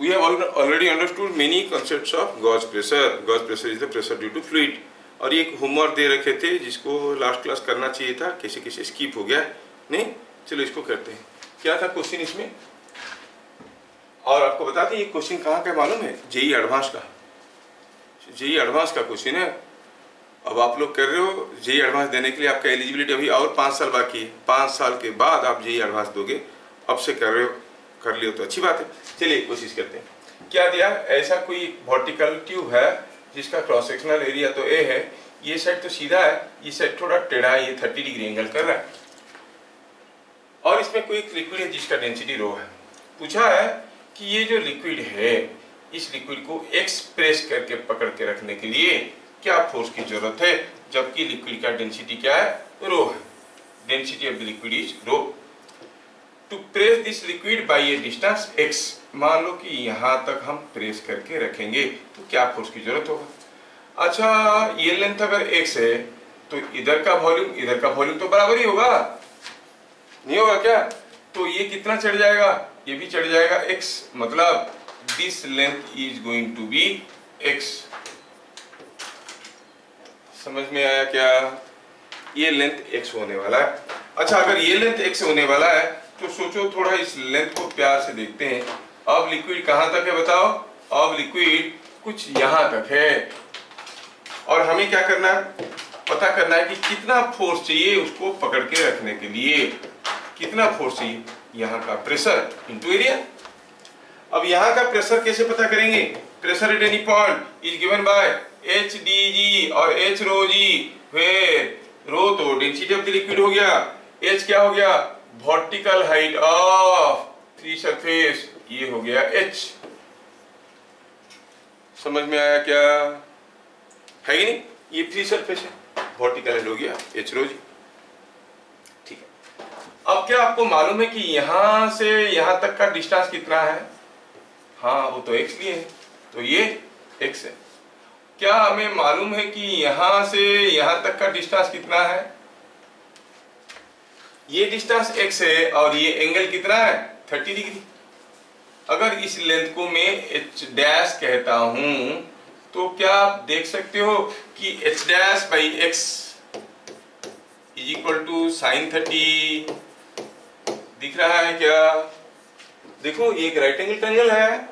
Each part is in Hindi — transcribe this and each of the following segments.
We have already understood many concepts of gauge pressure. Gauge pressure is the pressure due to fluid. और ये एक होमवर्क दे रखे थे जिसको लास्ट क्लास करना चाहिए था, कैसे कैसे स्किप हो गया नहीं। चलो इसको करते हैं। क्या था क्वेश्चन इसमें, और आपको बताते हैं ये क्वेश्चन कहाँ का मालूम है, जेई एडवांस का। जेई एडवांस का क्वेश्चन है। अब आप लोग कर रहे हो जेई एडवांस देने के लिए, आपका एलिजिबिलिटी अभी और 5 साल बाकी है। 5 साल के बाद आप जेई एडवांस दोगे, अब से कर रहे हो, कर लियो तो अच्छी बात है। चलिए कोशिश करते हैं। क्या दिया, ऐसा कोई वर्टिकल ट्यूब है जिसका क्रॉस सेक्शनल एरिया तो ए है, ये साइड तो सीधा है, ये साइड थोड़ा टेढ़ा है, ये 30 डिग्री एंगल कर रहा है, और इसमें कोई एक लिक्विड है जिसका डेंसिटी रो है। पूछा है कि ये जो लिक्विड है, इस लिक्विड को एक्सप्रेस करके पकड़ के रखने के लिए क्या फोर्स की जरूरत है, जबकि लिक्विड का डेंसिटी क्या है, रो है। Density of the liquid is rho. To press this liquid by a distance x, मान लो कि यहाँ तक हम प्रेस करके रखेंगे तो क्या फोर्स की जरूरत होगा। अच्छा, ये लेंथ अगर x है तो इधर का वॉल्यूम तो बराबर ही होगा, नहीं होगा क्या? तो ये कितना चढ़ जाएगा, ये भी चढ़ जाएगा x, मतलब this length is going to be x। समझ में आया क्या? ये लेंथ x होने वाला है। अच्छा, अगर ये लेंथ x होने वाला है तो सोचो थोड़ा इस लेंथ को प्यार से देखते हैं। अब लिक्विड कहां तक है बताओ? अब लिक्विड कुछ यहां तक है, और हमें क्या करना है, पता करना है कि कितना फोर्स चाहिए उसको पकड़ के रखने के लिए। कितना फोर्स चाहिए, यहाँ का प्रेशर इनटू एरिया। अब यहाँ का प्रेशर कैसे पता करेंगे? Pressure at any point is given by H D G और एच रो जी, वेयर रो तो डेंसिटी ऑफ द लिक्विड हो गया, एच क्या हो गया, vertical height of free surface, ये हो गया h। समझ में आया क्या? है कि नहीं? ये फ्री सरफेस है, वर्टिकल हाइट हो गया h रो जी। ठीक है। अब क्या आपको मालूम है कि यहां से यहां तक का डिस्टेंस कितना है? हाँ, वो तो x लिए है, तो ये x है। क्या हमें मालूम है कि यहां से यहां तक का डिस्टेंस कितना है? ये डिस्टेंस x है और ये एंगल कितना है, 30 डिग्री। अगर इस लेंथ को मैं h डैश कहता हूं तो क्या आप देख सकते हो कि h dash by x is equal to sine 30। दिख रहा है क्या? देखो ये एक राइट एंगल ट्रायंगल है,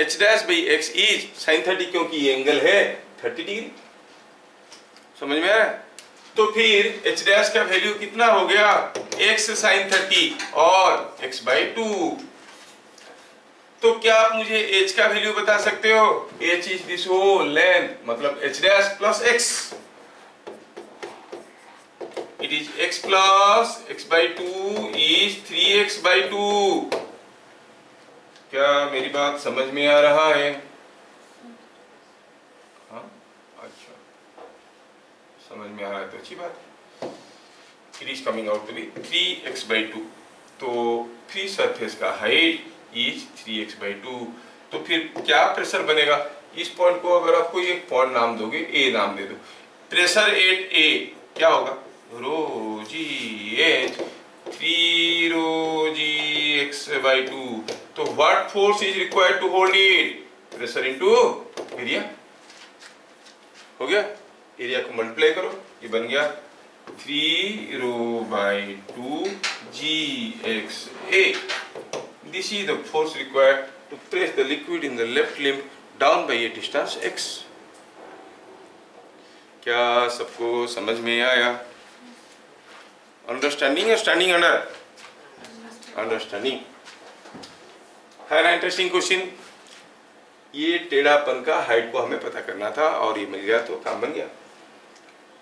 h dash by x is sine 30, क्योंकि ये एंगल है 30 डिग्री। समझ में आया? तो फिर h डैश का वैल्यू कितना हो गया, x साइन 30 और x बाई 2। तो क्या आप मुझे h का वैल्यू बता सकते हो? h is this whole length, मतलब h dash plus x, it is x plus x by 2 is 3x by 2। क्या मेरी बात समझ में आ रहा है? हाँ, अच्छा, समझ में आ रहा है तो अच्छी बात है। It is coming out to be 3x by 2। तो फ्री सरफेस का हाइट इज 3x बाई 2। तो फिर क्या प्रेशर बनेगा? इस पॉइंट को अगर आपको एक पॉइंट नाम दोगे, ए नाम दे दो, प्रेशर एट ए क्या होगा, rho g h 3 rho g x by 2। तो what force is required to hold it? Pressure into area. हो गया? एरिया को मल्टीप्लाई करो, ये बन गया 3 rho by 2 g x A. This is the force required to press the liquid in the left limb down by a distance x। क्या सबको समझ में आया? अंडरस्टैंडिंग या स्टैंडिंग अंडर? अंडरस्टैंडिंग है ना। Interesting question. ये टेढ़ापन का हाइट को हमें पता करना था और ये मिल गया तो काम बन गया।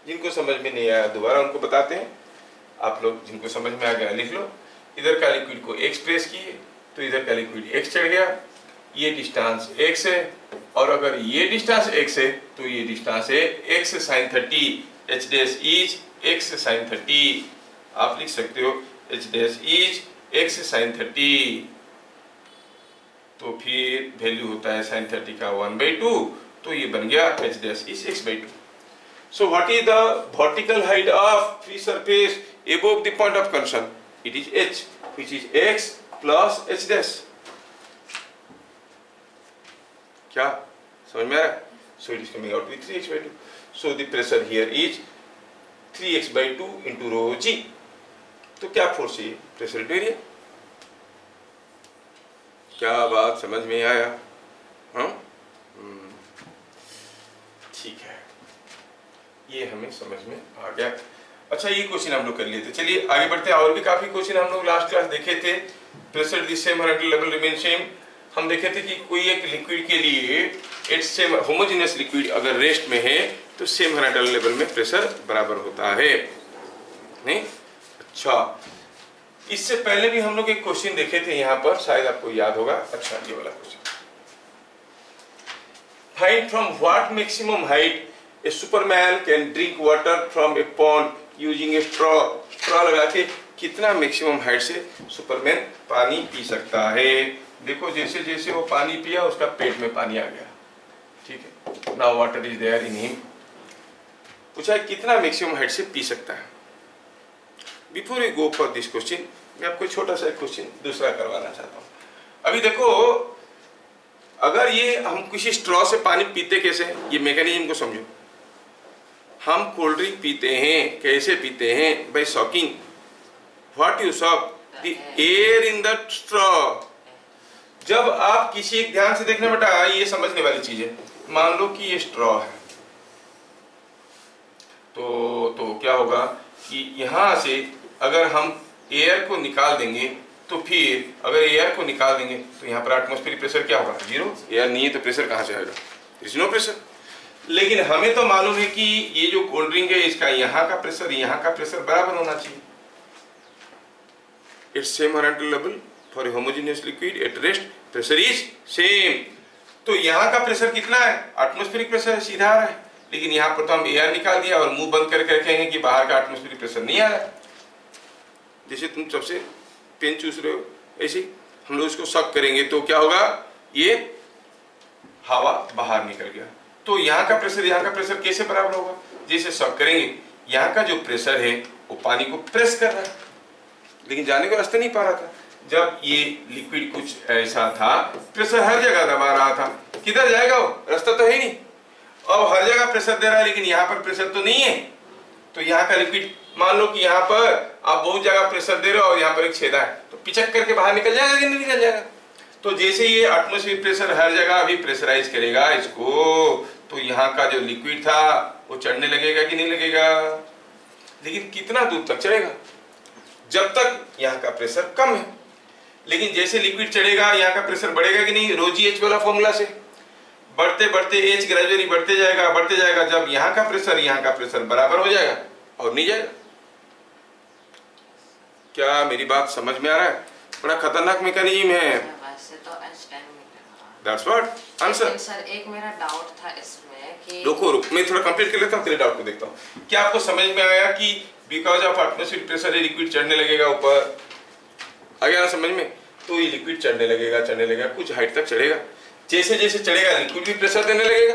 जिनको समझ में नहीं आया दोबारा उनको बताते हैं। आप लोग जिनको समझ में आ गया लिख लो। इधर का लिक्विड को x प्रेस किए तो इधर का लिक्विड x चढ़ गया, ये डिस्टेंस x है, और अगर ये डिस्टेंस x है तो ये डिस्टेंस है x sine 30। h dash is x sine 30। आप लिख सकते हो h dash is x sine 30। तो फिर वैल्यू होता है साइन 30 का 1/2, तो ये बन गया h dash is x/2। So what is the vertical height of free surface above the point of concern? It is h, which is x plus h dash. क्या समझ में आ रहा है? So it is coming out with 3x/2. So the pressure here is 3x/2 into rho g. तो क्या फोर्स है? Pressure area. क्या बात समझ में आया? हाँ, ठीक है, ये हमें समझ में आ गया. अच्छा, ये क्वेश्चन हम लोग कर लिए थे. चलिए आगे बढ़ते हैं. और भी काफी क्वेश्चन हम लोग लास्ट क्लास देखे थे. Pressure the same horizontal level remain same. हम देखे थे कि कोई एक लिक्विड के लिए इट्स सेम होमोजेनियस लिक्विड अगर रेस्ट में है तो सेम हॉरिजॉन्टल लेवल में प्रेशर बराबर होता है. नहीं? अच्छा, इससे पहले भी हम लोग एक क्वेश्चन देखे थे यहाँ पर, शायद आपको याद होगा. अच्छा, ये वाला question. Find from what maximum height A Superman can drink water from A pond using A straw. Straw लगा के कितना मैक्सिमम हाइट से सुपरमैन पानी पी सकता है. देखो, जैसे जैसे वो पानी पिया उसका पेट में पानी आ गया. ठीक है, now water is there in him. पूछा है कितना मैक्सिमम हाइट से पी सकता है. Before you go for this question, मैं आपको छोटा सा क्वेश्चन दूसरा करवाना चाहता हूँ. अभी देखो, अगर ये हम किसी स्ट्रॉ से पानी पीते कैसे, ये मैकेनिज्म को समझो. हम कोल्ड ड्रिंक पीते हैं, कैसे पीते हैं? By sucking. What you suck? The air in the straw. जब आप किसी एक, ध्यान से देखने बेटा, ये समझने वाली चीज है. मान लो कि ये स्ट्रॉ है, तो क्या होगा कि यहां से अगर हम एयर को निकाल देंगे तो फिर अगर एयर को निकाल देंगे तो यहाँ पर एटमॉस्फेरिक प्रेशर क्या होगा? 0. एयर नहीं है तो प्रेशर कहाँ से आएगा? Is no pressure. लेकिन हमें तो मालूम है कि ये जो कोल्ड ड्रिंक है इसका यहाँ का प्रेशर यहाँ का प्रेशर बराबर होना चाहिए. It's same horizontal level for a homogeneous liquid at rest, pressure is same. तो यहाँ का प्रेशर कितना है? एटमॉस्फेरिक प्रेशर सीधा आ रहा है. लेकिन यहाँ पर तो हम एयर निकाल दिया और मुंह बंद करके रखेंगे कि बाहर का एटमॉस्फेरिक प्रेशर नहीं आ रहा है. जैसे तुम सबसे पेन चूस रहे हो, ऐसे हम लोग इसको सक करेंगे तो क्या होगा? ये हवा बाहर निकल गया. तो यहाँ का प्रेशर यहाँ का प्रेशर कैसे बराबर होगा? जैसे सक करेंगे, यहाँ का जो प्रेशर है वो पानी को प्रेस कर रहा है, लेकिन जाने का रास्ता नहीं पा रहा था. जब ये लिक्विड कुछ ऐसा था, प्रेशर हर जगह दबा रहा था, किधर जाएगा वो? रास्ता तो है नहीं. अब हर जगह प्रेशर दे रहा है लेकिन यहाँ पर प्रेशर तो नहीं है. तो यहाँ का लिक्विड, मान लो कि यहाँ पर आप बहुत जगह प्रेशर दे रहे हो और यहाँ पर एक छेदा है, तो पिचक करके बाहर निकल जाएगा कि नहीं निकल जाएगा? तो जैसे ये एटमॉस्फेरिक प्रेशर हर जगह अभी प्रेशराइज करेगा इसको, तो यहाँ का जो लिक्विड था वो चढ़ने लगेगा कि नहीं लगेगा? लेकिन कितना दूर तक चढ़ेगा? जब तक यहाँ का प्रेशर कम है. लेकिन जैसे लिक्विड चढ़ेगा यहाँ का प्रेशर बढ़ेगा कि नहीं? रो जी एच वाला फॉर्मूला से बढ़ते बढ़ते एच ग्रेजुअली बढ़ते जाएगा बढ़ते जाएगा. जब यहाँ का प्रेशर बराबर हो जाएगा और नहीं जाएगा. क्या मेरी बात समझ में आ रहा है? बड़ा खतरनाक मैकेनिज्म है. That's what answer. सर, एक मेरा डाउट था इसमें कि रुको मैं थोड़ा कंप्लीट कर लेता हूँ, तेरे डाउट को देखता हूँ. क्या आपको समझ में आया कि बिकॉज ऑफ एटमॉस्फेरिक प्रेशर ये लिक्विड चढ़ने लगेगा ऊपर? आ गया ना समझ में? तो ये लिक्विड चढ़ने लगेगा कुछ हाइट तक चढ़ेगा. जैसे जैसे चढ़ेगा लिक्विड भी प्रेशर देने लगेगा.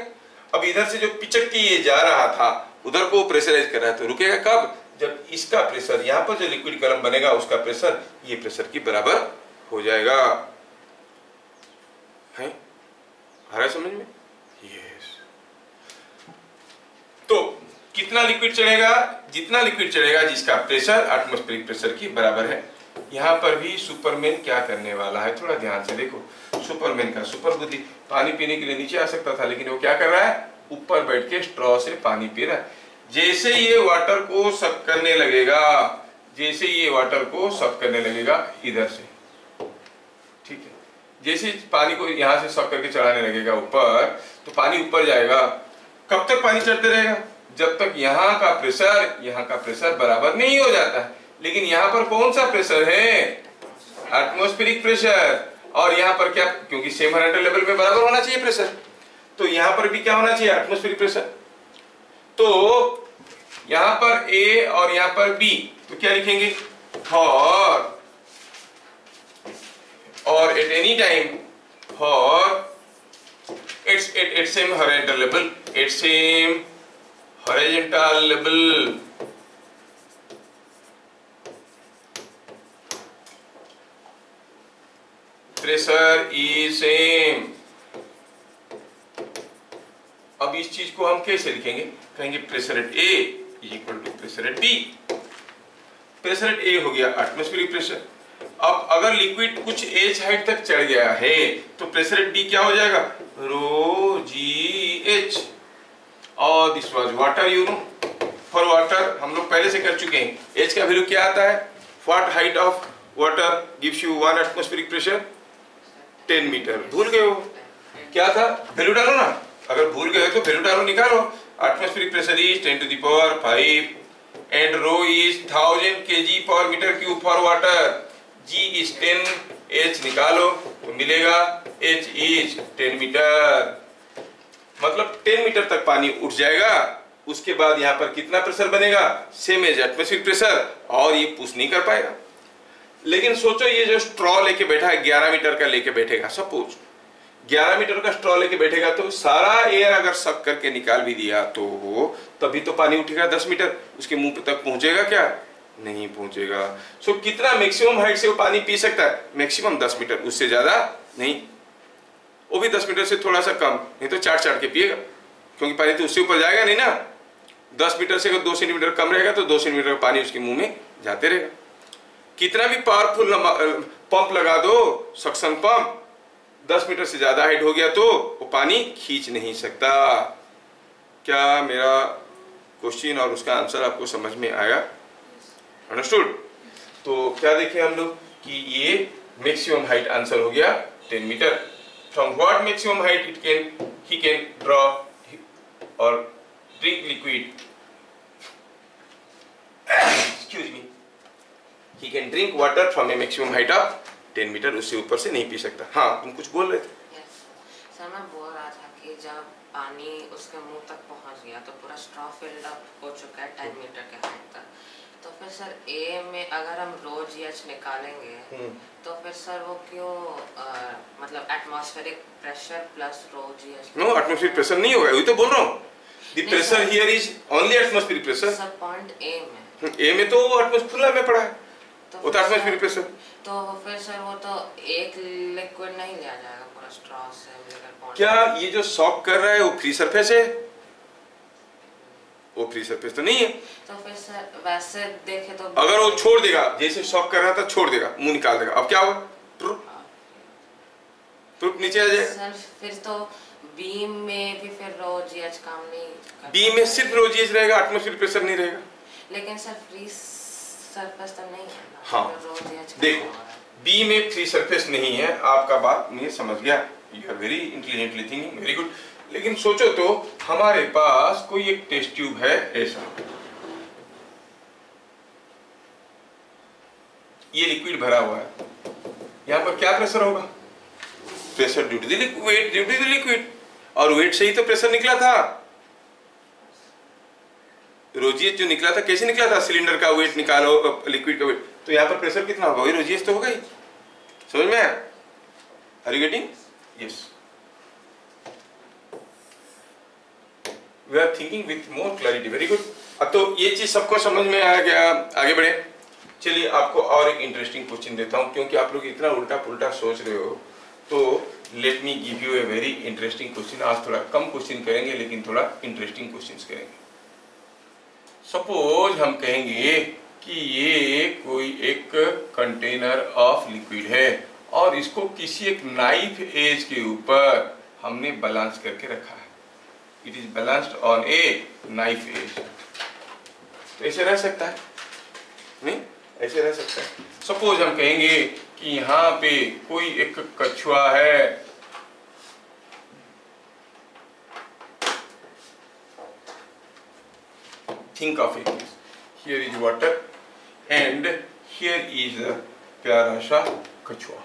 अब इधर से जो पिचक के ये जा रहा था उधर को प्रेशराइज कर रहा है, तो रुकेगा कब? जब इसका प्रेशर, यहाँ पर जो लिक्विड कलम बनेगा उसका प्रेशर ये प्रेशर की बराबर हो जाएगा. है आ रहा है समझ में? यस. तो कितना लिक्विड चढ़ेगा? जितना लिक्विड चढ़ेगा जिसका प्रेशर एटमॉस्फेरिक प्रेशर की बराबर है. यहाँ पर भी सुपरमैन क्या करने वाला है, थोड़ा ध्यान से देखो. सुपरमैन का सुपर बुद्धि, पानी पीने के लिए नीचे आ सकता था लेकिन वो क्या कर रहा है? ऊपर बैठ के स्ट्रॉ से पानी पी रहा है. जैसे ये वाटर को सक करने लगेगा, जैसे ये वाटर को सक करने लगेगा इधर से, ठीक है, जैसे पानी को यहाँ से सक करके चढ़ाने लगेगा ऊपर, तो पानी ऊपर जाएगा. कब तक पानी चढ़ते रहेगा? जब तक यहाँ का प्रेशर बराबर नहीं हो जाता है. लेकिन यहाँ पर कौन सा प्रेशर है? Atmospheric pressure. और यहाँ पर क्या? क्योंकि सेम हॉरिजॉन्टल लेवल पे बराबर होना चाहिए प्रेशर, तो यहाँ पर भी क्या होना चाहिए? Atmospheric pressure. तो यहाँ पर A और यहाँ पर B, तो क्या लिखेंगे? और at any time for its same horizontal level, its same horizontal level. Pressure is same. अब इस चीज को हम कैसे लिखेंगे? कहेंगे pressure at A is equal to pressure at B. Pressure at A हो गया एटमॉस्फेरिक प्रेशर। अब अगर लिक्विड कुछ एच हाइट तक चढ़ गया है तो प्रेशर एट बी क्या हो जाएगा? रो जी एच। और this was water, you know. For water हम लोग पहले से कर चुके हैं। एच का वैल्यू क्या आता है? What height of water gives you 1 atmospheric pressure? 10 metre. भूल गए हो क्या था? वैल्यू डालो ना। अगर भूल गए तो वैल्यू डालो, निकालो। Atmospheric pressure is 10 to the power 5 and rho is 1000 kg per meter cube for water. G is 10, H निकालो तो मिलेगा H is 10 मीटर। मतलब 10 मीटर तक पानी उठ जाएगा। उसके बाद यहाँ पर कितना प्रेशर बनेगा? सेम एज एटमॉस्फेरिक प्रेशर, और ये पुश नहीं कर पाएगा। लेकिन सोचो ये जो स्ट्रॉ लेके बैठा है 11 मीटर का लेके बैठेगा, सपोज 11 मीटर का स्ट्रॉ लेके बैठेगा तो सारा एयर अगर सक करके निकाल भी दिया तो तभी तो पानी उठेगा 10 मीटर। उसके मुंह तक पहुंचेगा क्या? नहीं पहुंचेगा। सो कितना मैक्सिमम हाइट से वो पानी पी सकता है? मैक्सिमम 10 मीटर, उससे ज्यादा नहीं। वो भी 10 मीटर से थोड़ा सा कम, नहीं तो चाट चाट के पिएगा, क्योंकि पानी तो उससे ऊपर जाएगा नहीं ना। 10 मीटर से अगर 2 सेंटीमीटर कम रहेगा तो 2 सेंटीमीटर का पानी उसके मुंह में जाते रहेगा। कितना भी पावरफुल पंप लगा दो, सक्शन पंप, 10 मीटर से ज्यादा हाइट हो गया तो वो पानी खींच नहीं सकता। क्या मेरा क्वेश्चन और उसका आंसर आपको समझ में आया? अंडरस्टूड? तो क्या देखें हम लोग कि ये मैक्सिमम हाइट आंसर हो गया 10 metre. From what maximum height he can draw और drink liquid, excuse me, he can drink water from a maximum height of 10 metre, उससे ऊपर से नहीं पी सकता। हाँ, तुम कुछ बोल रहे थे? Yes. सर मैं बोल रहा था कि जब पानी उसके मुंह तक पहुंच गया तो पूरा स्ट्रॉ फिल्ड अप हो चुका है 10 मीटर के हाइट तक, तो फिर सर ए में अगर हम रो जी एच निकालेंगे तो फिर सर वो क्यों मतलब atmospheric pressure plus rho g h? No, atmospheric pressure नहीं होगा, वही तो बोल रहा हूँ। The pressure here is only atmospheric pressure. Sir point A में तो एटमॉस्फेरिक खुला में पड़ा है, वो तो एटमॉस्फेरिक प्रेशर। तो फिर सर वो तो एक लिक्विड नहीं लिया जाएगा पूरा स्ट्रॉ से लेकर पॉइंट। क्या ये जो सॉक कर रहा है वो फ्री सरफेस है? वो फ्री सरफेस तो नहीं है। तो फिर सर वैसे देखे तो अगर वो छोड़ देगा, जैसे शॉक कर रहा था छोड़ देगा, मुंह निकाल देगा, अब क्या होगा? ट्रुप नीचे आ जाएगा। सर फिर तो बीम में भी फिर रो जीएच काम नहीं करता। बीम में सिर्फ रो जीएच रहेगा, एटमॉस्फेरिक प्रेशर नहीं रहेगा। लेकिन सर फ्री सरफेस तो नहीं है ना। हाँ, देखो बी में फ्री सरफेस नहीं है, आपका बात मैं समझ गया, you are very intelligently thinking, very good. लेकिन सोचो तो हमारे पास कोई एक टेस्ट ट्यूब है ऐसा, ये लिक्विड भरा हुआ है, यहाँ पर क्या प्रेशर होगा? Pressure due to the weight, due to the liquid, और वेट से ही तो प्रेशर निकला था। रोजियस जो निकला था कैसे निकला था? सिलेंडर का वेट निकालो, लिक्विड का वेट, तो यहाँ पर प्रेशर कितना होगा? वही रोजियस तो होगा ही। समझ में आया? Are you getting? Yes, we are thinking with more clarity, very good. अब तो ये चीज सबको समझ में आ गया, आगे बढ़े। चलिए आपको और एक इंटरेस्टिंग क्वेश्चन देता हूँ, क्योंकि आप लोग इतना उल्टा पुल्टा सोच रहे हो, तो let me give U a very interesting question. आज थोड़ा कम क्वेश्चन करेंगे लेकिन थोड़ा इंटरेस्टिंग क्वेश्चन करेंगे। सपोज हम कहेंगे कि ये कोई एक कंटेनर ऑफ लिक्विड है और इसको किसी एक नाइफ एज के ऊपर हमने बैलेंस करके रखा है। It is balanced on a knife edge. तो ऐसे रह सकता है? नहीं, ऐसे रह सकता है। सपोज हम कहेंगे कि यहाँ पे कोई एक कछुआ है, think of it, here is water and here is a प्यारा सा कछुआ।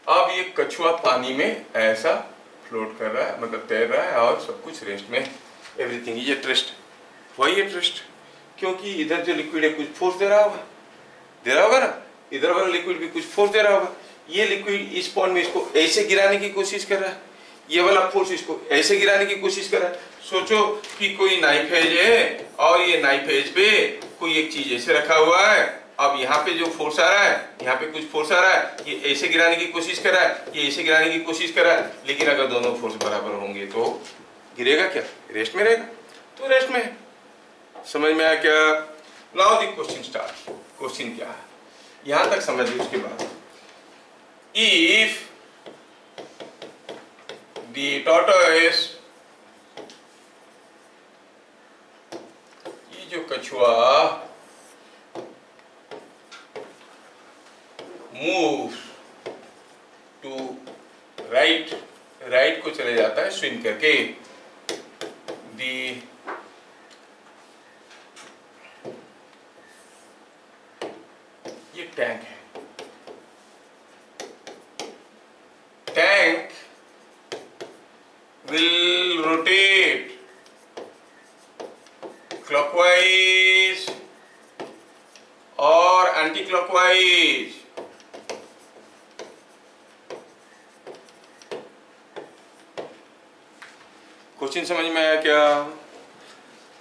अब ये कछुआ पानी में ऐसा फ्लोट कर रहा है, मतलब तैर रहा है, और सब कुछ रेस्ट में, everything is at rest. Why at rest? क्योंकि इधर जो लिक्विड है कुछ फोर्स दे रहा होगा ना, इधर वाला लिक्विड भी कुछ फोर्स दे रहा होगा। ये लिक्विड इस पॉइंट में इसको ऐसे गिराने की कोशिश कर रहा है, ये वाला फोर्स इसको ऐसे गिराने की कोशिश कर रहा है। सोचो कि कोई नाइफ एज है और ये नाइफ एज पे कोई एक चीज ऐसे रखा हुआ है अब यहाँ पे जो फोर्स आ रहा है, यहाँ पे कुछ फोर्स आ रहा है, ये ऐसे गिराने की कोशिश कर रहा है, ये ऐसे गिराने की कोशिश कर रहा है, लेकिन अगर दोनों फोर्स बराबर होंगे तो गिरेगा क्या? रेस्ट में रहेगा। तो रेस्ट में है। समझ में आया क्या? Now the question start. Question क्या है यहां तक समझिए, उसके बाद इफ द टॉर्टोइस, ये जो कछुआ मूव टू राइट, राइट को चले जाता है स्विंग करके, दी ये टैंक है, टैंक विल रोटेट क्लॉकवाइज और एंटी क्लॉकवाइज। क्वेश्चन समझ में आया क्या?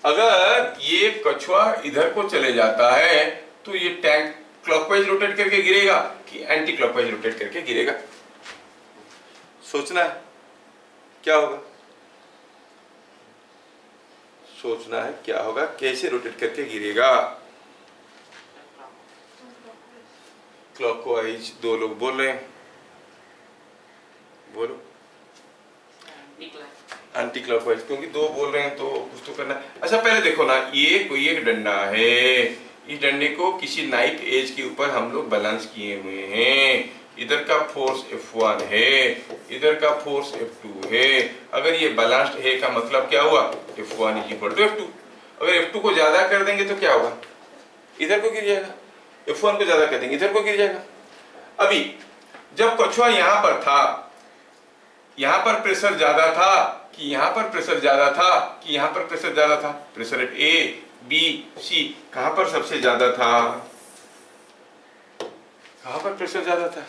अगर ये कछुआ इधर को चले जाता है तो ये टैंक क्लॉकवाइज रोटेट करके गिरेगा कि एंटी क्लॉकवाइज रोटेट करके गिरेगा? सोचना है क्या होगा, सोचना है क्या होगा, कैसे रोटेट करके गिरेगा। क्लॉकवाइज दो लोग बोल रहे हैं, बोलो। एंटी क्लॉकवाइज, क्योंकि दो बोल रहे हैं तो कुछ तो करना है। अच्छा पहले देखो ना, ये कोई एक डंडा है, इस डंडे को किसी नाइफ एज के ऊपर हम लोग बैलेंस किए हुए हैं। इधर का फोर्स F1 है, इधर का फोर्स F2 है। अगर ये बैलेंस्ड है का मतलब क्या हुआ? F1 = F2। अगर F2 को ज्यादा कर देंगे तो क्या होगा? इधर को गिर जाएगा। F1 को ज्यादा कर देंगे इधर को गिर जाएगा। अभी जब कछुआ यहां पर था, यहां पर प्रेशर ज्यादा था कि यहां पर प्रेशर ज्यादा था कि यहां पर प्रेशर ज्यादा था? Pressure at A, B, C कहां पर सबसे ज्यादा था? कहां पर प्रेशर ज्यादा था?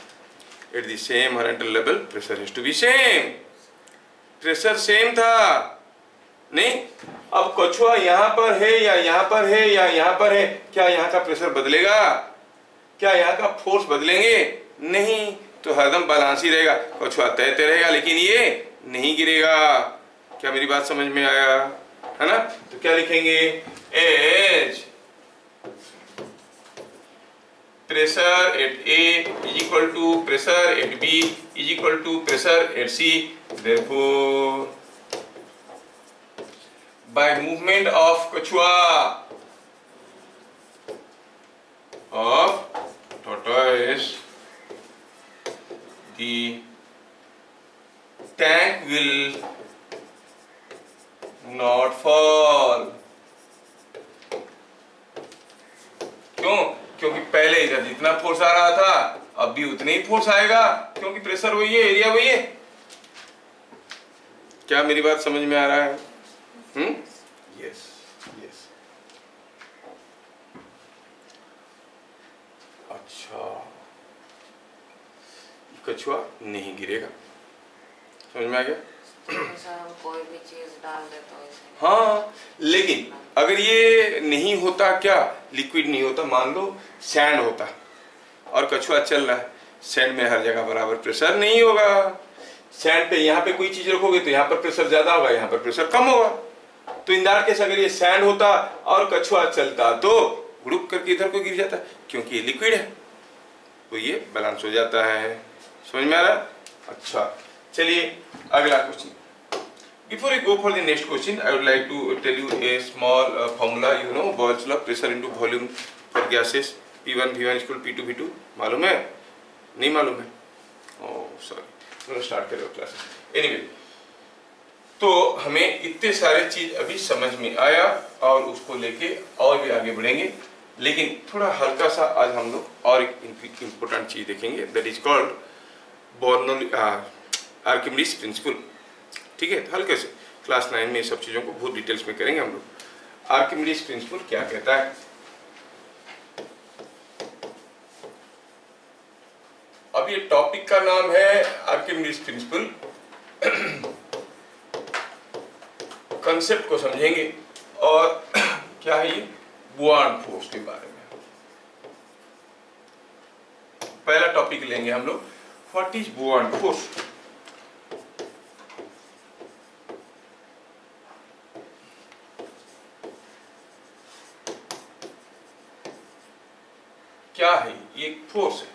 At the same horizontal level pressure has to be same. Pressure same था नहीं? अब कछुआ यहां पर है या यहां पर है या यहां पर है, क्या यहां का प्रेशर बदलेगा? क्या यहां का फोर्स बदलेंगे? नहीं, तो हरदम बैलेंस ही रहेगा। कछुआ तैरते रहेगा लेकिन ये नहीं गिरेगा। क्या मेरी बात समझ में आया? है ना? तो क्या लिखेंगे? As pressure at A = pressure at B = pressure at C। Therefore, by movement of कछुआ of tortoise, the tank will not fall। क्यों? क्योंकि पहले इधर जितना फोर्स आ रहा था अब भी उतने ही फोर्स आएगा, क्योंकि प्रेशर वही है, एरिया वही है। क्या मेरी बात समझ में आ रहा है? Yes yes. अच्छा, कछुआ नहीं गिरेगा, समझ में आ गया? हम कोई भी चीज डाल दे तो ऐसे। हाँ, लेकिन अगर ये नहीं होता, क्या लिक्विड नहीं होता, मान लो सैंड होता और कछुआ चल रहा है, सैंड में हर जगह बराबर प्रेशर नहीं होगा। सैंड पे यहाँ पे कोई चीज रखोगे तो यहाँ पर प्रेशर ज्यादा होगा, यहाँ पर प्रेशर कम होगा। तो इन दैट केस अगर ये सैंड होता और कछुआ चलता तो ग्रुप करके इधर को गिर जाता, क्योंकि ये लिक्विड है तो ये बैलेंस हो जाता है। समझ में आ रहा? अच्छा चलिए अगला question. Before I go for the next question, I would like to tell you a small formula. You know, Boyle's law, pressure into volume for gases, P1 V1 = P2 V2। मालूम है? नहीं मालूम है? Oh sorry, चलो स्टार्ट करो क्लासेस। Anyway, तो हमें इतने सारे चीज अभी समझ में आया और उसको लेके और भी आगे बढ़ेंगे, लेकिन थोड़ा हल्का सा आज हम लोग और एक इम्पोर्टेंट चीज देखेंगे, that is called Bernoulli Archimedes principal. ठीक है, हल्के से क्लास 9 में सब चीजों को बहुत डिटेल्स में करेंगे हम लोग। आर्किमिडीज प्रिंसिपल क्या कहता है? अब ये टॉपिक का नाम है आर्किमिडीज प्रिंसिपल। कंसेप्ट को समझेंगे और क्या है ये बुआन फोर्स के बारे में। टॉपिक लेंगे हम लोग, व्हाट इज बुआंट फोर्स। क्या है ये? एक फोर्स है,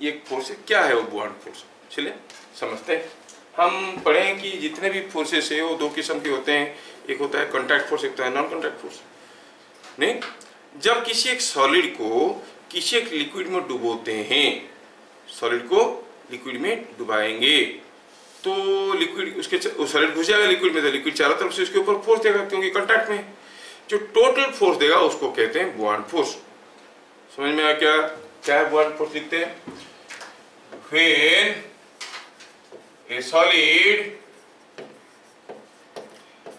ये एक फोर्स है। क्या है वो बुआंट फोर्स? चलिए समझते हैं। हम पढ़ें कि जितने भी फोर्सेस है वो दो किस्म के होते हैं, एक होता है कॉन्टैक्ट फोर्स, एक होता है नॉन कॉन्टैक्ट फोर्स। नहीं, जब किसी एक सॉलिड को किसी एक लिक्विड में डुबोते हैं, सॉलिड को लिक्विड में डुबाएंगे तो लिक्विड उसके सॉलिड घुस जाएगा लिक्विड में, तो लिक्विड चारों तरफ से उसके ऊपर फोर्स देगा क्योंकि कॉन्टैक्ट में। जो टोटल फोर्स देगा उसको कहते हैं बुआंट फोर्स। समझ में आया क्या क्या है बुआंट फोर्स? लिखते हैं, when a solid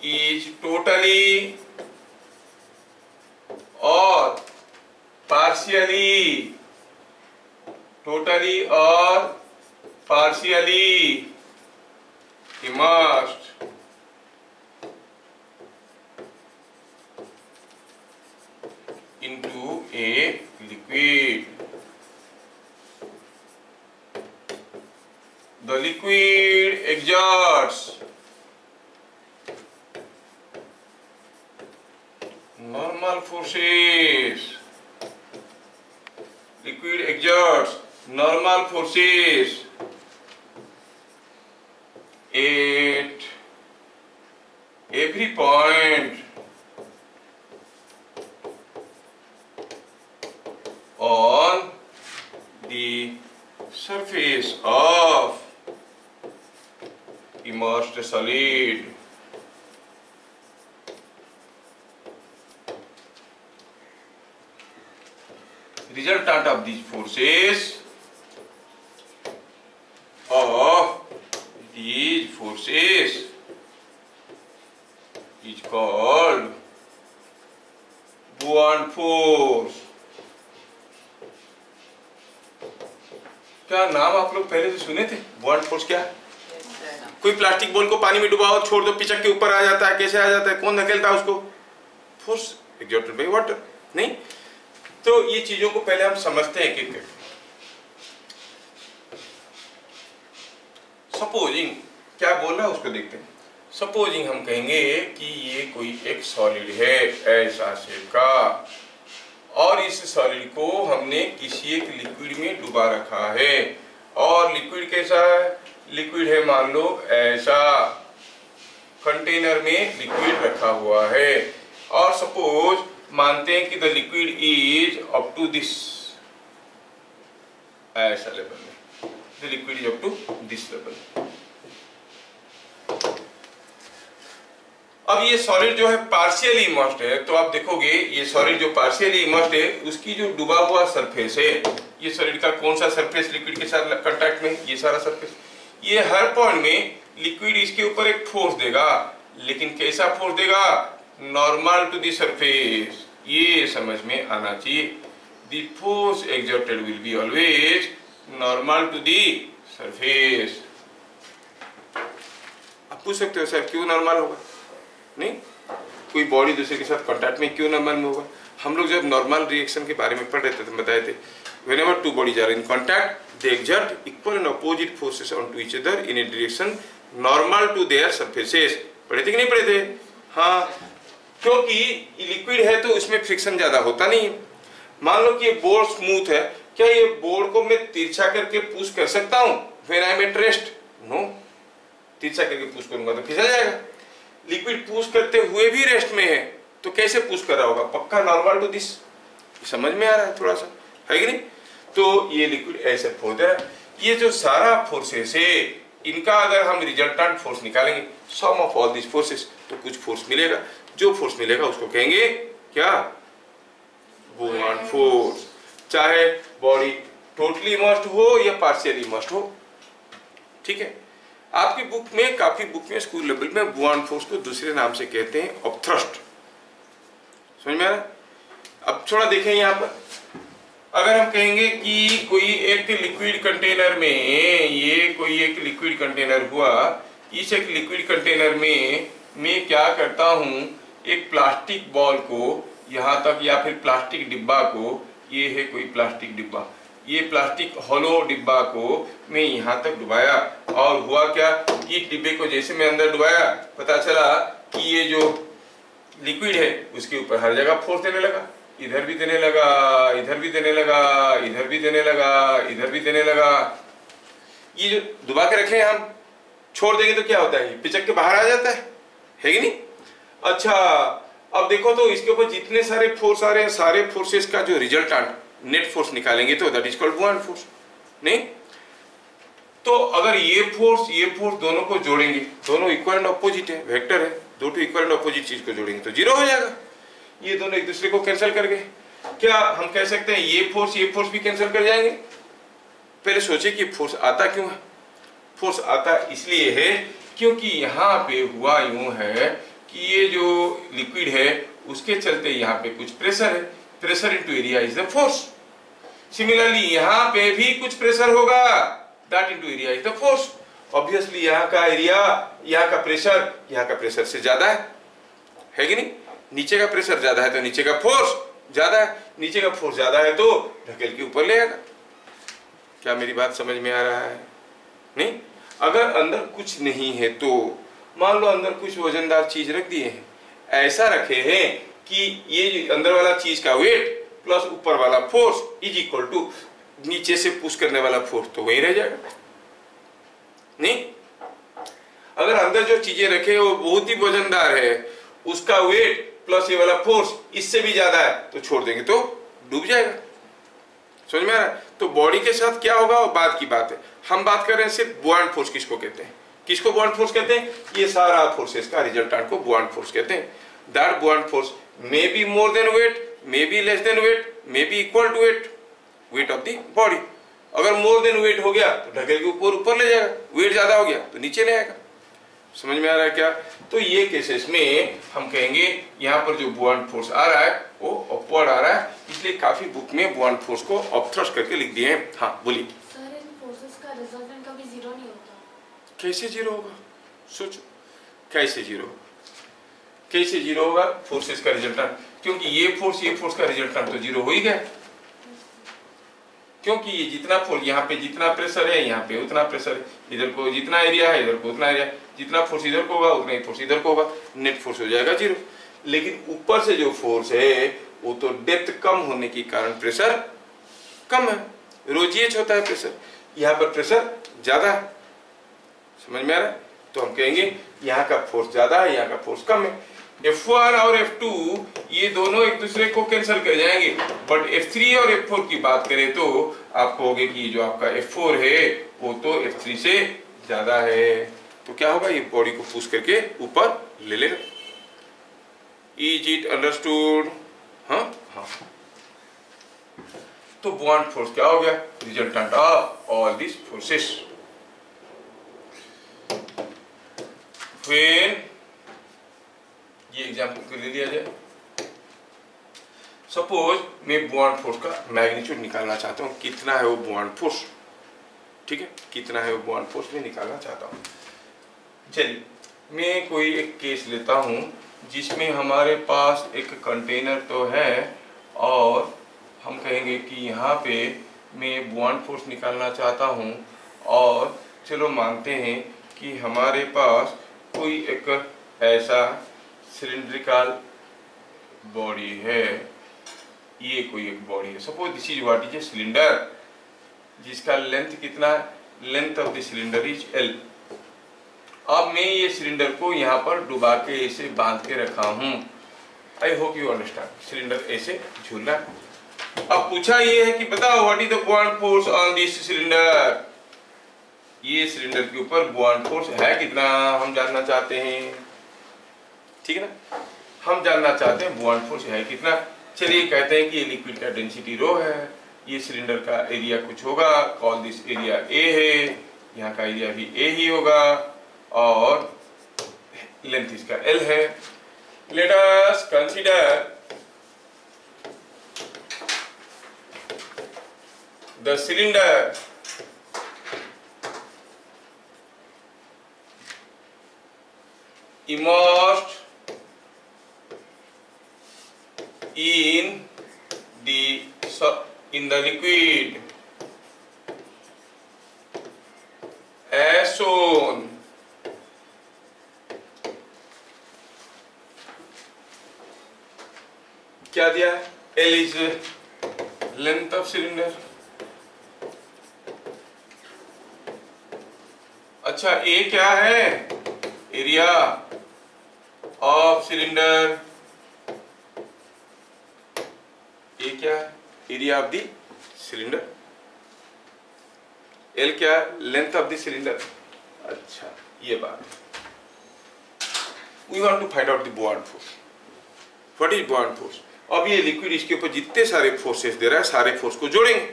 is totally or partially immersed into a liquid, the liquid exerts normal forces. Liquid exerts normal forces at every point on the surface of immersed solid. Resultant of these forces is called buoyant force. क्या नाम आप लोग पहले से सुने थे? बुआंट फोर्स क्या है? कोई प्लास्टिक बॉल को पानी में डुबाओ, छोड़ दो, पिचक के ऊपर आ जाता है। कैसे आ जाता है? कौन धकेलता है उसको? Force exerted by water. नहीं, तो ये चीजों को पहले हम समझते हैं कि सपोजिंग क्या बोल रहा है उसको देखते हैं। सपोजिंग हम कहेंगे कि ये कोई एक सॉलिड है ऐसा शेप का, और इस सॉलिड को हमने किसी एक लिक्विड में डुबा रखा है, और लिक्विड कैसा है? लिक्विड है मान लो ऐसा, कंटेनर में लिक्विड रखा हुआ है, और सपोज मानते हैं कि the liquid is up to this, ऐसा लेवल में the liquid is up to this level. अब ये सॉलिड जो है पार्शियली इमर्स्ड है, तो आप देखोगे ये सॉलिड जो पार्शियली इमर्स्ड है उसकी जो डूबा हुआ सरफेस है, ये सॉलिड का कौन सा सरफेस लिक्विड के साथ कांटेक्ट में? ये सारा सरफेस। ये हर पॉइंट में लिक्विड इसके ऊपर एक फोर्स देगा, लेकिन कैसा फोर्स देगा? Normal to the surface. ये समझ में आना चाहिए। The force exerted will be always normal to the surface. आप पूछ सकते हो साहब क्यों नॉर्मल होगा? नहीं, कोई बॉडी दूसरे के साथ कांटेक्ट में क्यों नॉर्मल में होगा? हम लोग जब नॉर्मल रिएक्शन के बारे में पढ़ रहे थे तो बताए थे, whenever two bodies are in contact, they exert equal and opposite forces onto each other in a direction normal to their surfaces. पढ़े थे कि नहीं पढ़े थे? हाँ, क्योंकि लिक्विड है तो उसमें फ्रिक्शन ज्यादा होता नहीं है। मान लो कि ये बोर्ड स्मूथ है, क्या ये बोर्ड को मैं तिरछा करके पुश कर सकता हूँ? When I am at rest? No, तिरछा करके पुश करूंगा तो फिसल जाएगा। लिक्विड पुश करते हुए भी रेस्ट में है तो कैसे पुश कर रहा होगा? पक्का नॉर्मल टू दिस। समझ में आ रहा है थोड़ा सा, है कि नहीं? तो ये लिक्विड ऐसे फोर्स दे रहा है। ये जो सारा फोर्सेस है इनका अगर हम रिजल्टेंट फोर्स निकालेंगे, सम ऑफ ऑल दिस फोर्सेस, तो कुछ फोर्स मिलेगा। जो फोर्स मिलेगा उसको कहेंगे क्या? बुआंट फोर्स। चाहे बॉडी टोटली इमर्स्ड हो या पार्शियली इमर्स्ड हो, ठीक है। आपकी बुक में, काफी बुक में स्कूल लेवल में बुआंट फोर्स को दूसरे नाम से कहते हैं अपथ्रस्ट। समझ में आ रहा है? अब थोड़ा देखें यहाँ पर, अगर हम कहेंगे कि कोई एक लिक्विड कंटेनर में, ये कोई एक लिक्विड कंटेनर हुआ, इस एक लिक्विड कंटेनर में मैं क्या करता हूँ, एक प्लास्टिक बॉल को यहाँ तक या फिर प्लास्टिक डिब्बा को, ये है कोई प्लास्टिक डिब्बा, ये प्लास्टिक हॉलो डिब्बा को मैं यहाँ तक डुबाया और हुआ क्या कि डिब्बे को जैसे मैं अंदर डुबाया पता चला कि ये जो लिक्विड है उसके ऊपर हर जगह फोर्स देने लगा, इधर भी देने लगा, इधर भी देने लगा, इधर भी देने लगा, इधर भी देने लगा। ये जो डुबा के रखे हैं हम, छोड़ देंगे तो क्या होता है, पिचक के बाहर आ जाता है कि नहीं। अच्छा अब देखो तो इसके ऊपर जितने सारे फोर्स आ रहे हैं, सारे फोर्सेस का जो रिजल्टेंट नेट फोर्स निकालेंगे तो दैट इज कॉल्ड बुआंट फोर्स। नहीं तो अगर ये फोर्स दोनों को जोड़ेंगे, दोनों इक्वल एंड अपोजिट है, वेक्टर है, दो टू इक्वल एंड अपोजिट चीज को जोड़ेंगे तो जीरो हो जाएगा। ये दोनों एक दूसरे को कैंसिल कर गए। क्या हम कह सकते हैं ये फोर्स भी कैंसिल कर जाएंगे? पहले सोचे कि फोर्स आता क्यों है। फोर्स आता इसलिए है क्योंकि यहाँ पे हुआ यूं है कि ये जो लिक्विड है उसके चलते यहाँ पे कुछ प्रेशर है, pressure into area is the force. Similarly यहाँ पे भी कुछ प्रेशर होगा, that into area is the force. Obviously यहाँ का एरिया, यहाँ का प्रेशर से ज्यादा है कि नहीं। नीचे का प्रेशर ज्यादा है तो नीचे का फोर्स ज्यादा है, नीचे का फोर्स ज्यादा है तो ढकेल के ऊपर ले आएगा। क्या मेरी बात समझ में आ रहा है? नहीं अगर अंदर कुछ नहीं है तो मान लो अंदर कुछ वजनदार चीज रख दिए हैं, ऐसा रखे हैं कि ये अंदर वाला चीज का वेट प्लस ऊपर वाला फोर्स इज इक्वल टू नीचे से पुश करने वाला फोर्स, तो वही रह जाएगा। नहीं अगर अंदर जो चीजें रखे वो बहुत ही वजनदार है, उसका वेट प्लस ये वाला फोर्स इससे भी ज्यादा है तो छोड़ देंगे तो डूब जाएगा। समझ में आ रहा है? तो बॉडी के साथ क्या होगा वो बाद की बात है। हम बात कर रहे हैं सिर्फ बुआंट फोर्स किसको कहते हैं। किसको बुआंट फोर्स कहते हैं? ये सारा फोर्सेस का रिजल्टेंट को बुआंट फोर्स कहते हैं। That buoyant force may be more than weight, may be less than weight, may be equal to weight of the body. अगर मोर देन वेट हो गया तो ढकेल के ऊपर ले जाएगा, वेट ज्यादा हो गया तो नीचे ले आएगा। समझ में आ रहा है क्या? तो ये केसेस में हम कहेंगे यहाँ पर जो बुआंट फोर्स आ रहा है वो अपवर्ड आ रहा है, इसलिए काफी बुक में बुआंट फोर्स को अपथ्रस्ट करके लिख दिए हैं। हाँ बोलिए। सर इन फोर्सेस का रिजल्टेंट कभी जीरो नहीं होता। कैसे जीरो होगा? सोचो कैसे जीरो होगा, कैसे जीरो होगा फोर्सेस का रिजल्टेंट? क्योंकि ये फोर्स का रिजल्टेंट तो जीरो हो ही गया, क्योंकि ये जितना फोर्स यहाँ पे जितना प्रेशर है यहाँ पे उतना प्रेशर है, इधर को जितना एरिया है इधर को उतना एरिया, जितना फोर्स इधर को होगा उतना ही फोर्स इधर को होगा, नेट फोर्स हो जाएगा जीरो। लेकिन ऊपर से जो फोर्स है वो तो डेप्थ कम होने के कारण प्रेशर कम है, रोजिएच होता है प्रेशर, यहाँ पर प्रेशर ज्यादा है। समझ में आ रहा है? तो हम कहेंगे यहाँ का फोर्स ज्यादा है, यहाँ का फोर्स कम है। F1 और F2 ये दोनों एक दूसरे को कैंसिल कर जाएंगे, बट F3 और F4 की बात करें तो आप कहोगे कि जो आपका F4 है वो तो F3 से ज्यादा है, तो क्या होगा, ये बॉडी को पुश करके ऊपर ले लेगा। Is it understood? हाँ हाँ। तो बुआंट फोर्स क्या हो गया? Resultant of all this forces. When ये एग्जाम्पल ले लिया जाए, सपोज मैं बुआंट फोर्स का मैग्नीट्यूड निकालना चाहता हूँ, कितना है वो बुआंट फोर्स, ठीक है, कितना है वो बुआंट फोर्स मैं निकालना चाहता हूँ। चलिए मैं कोई एक केस लेता हूँ जिसमें हमारे पास एक कंटेनर तो है और हम कहेंगे कि यहाँ पे मैं बुआंट फोर्स निकालना चाहता हूँ, और चलो मानते हैं कि हमारे पास कोई एक ऐसा सिलिंड्रिकल बॉडी है, ये कोई एक बॉडी है, suppose this is what is a cylinder, जिसका लेंथ कितना, length of the cylinder is L। अब मैं ये सिलेंडर को यहाँ पर डुबा के ऐसे बांध के रखा हूँ, I hope you understand, cylinder ऐसे झूलना। अब पूछा ये है कि बताओ what is the buoyant force on this cylinder, ये सिलेंडर के ऊपर बुआंट फोर्स है कितना, हम जानना चाहते हैं, ठीक है ना, हम जानना चाहते हैं बुआंट फोर्स है कितना। चलिए कहते हैं कि ये लिक्विड का डेंसिटी रो है, ये सिलेंडर का एरिया कुछ होगा, कॉल दिस एरिया A है, यहाँ का एरिया भी A ही होगा, और लेंथ इसका L है। Let us consider the cylinder immersed in the liquid shown. क्या दिया है? L is length of cylinder. अच्छा, A क्या है? Area of cylinder. A क्या है? Area of the cylinder. L क्या है? Length of the cylinder. अच्छा, ये बात. We want to find out the buoyant force. What is buoyant force? अब ये लिक्विड इसके ऊपर जितने सारे फोर्सेस दे रहा है, सारे फोर्स को जोड़ेंगे.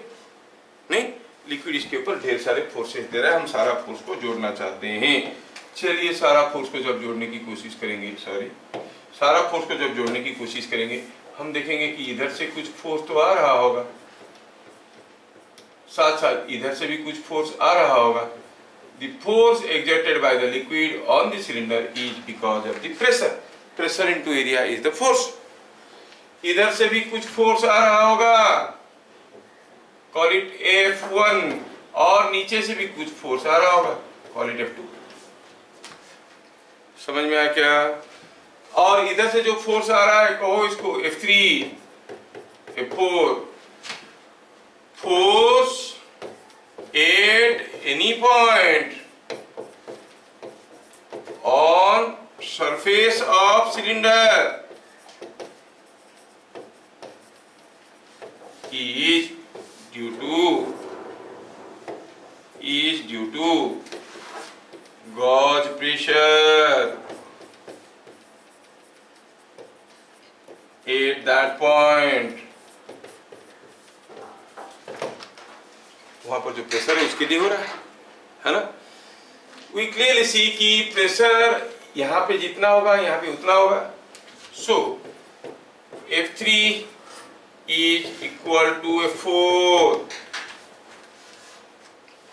नहीं, लिक्विड इसके ऊपर ढेर सारे फोर्सेस दे रहा है, हम सारा फोर्स को जोड़ना चाहते हैं. चलिए, सारा फोर्स को जब जोड़ने की कोशिश करेंगे, सारा फोर्स को जब जोड़ने की कोशिश करेंगे, हम देखेंगे कि इधर से कुछ फोर्स तो आ रहा होगा, साथ साथ इधर से भी कुछ फोर्स आ रहा होगा. The force exerted by the liquid on the cylinder is because of the pressure. Pressure into area is the force. इधर से भी कुछ फोर्स आ रहा होगा, call it F1, और नीचे से भी कुछ फोर्स आ रहा होगा, call it F2. समझ में आया क्या? और इधर से जो फोर्स आ रहा है, कहो इसको F3, F4. Force at any point on surface of cylinder is due to gauge pressure at that point. वहां पर जो प्रेशर है उसके लिए हो रहा है ना. वी क्लियरली सी कि प्रेशर यहाँ पे जितना होगा यहाँ पे उतना होगा. So F3 is equal to F4.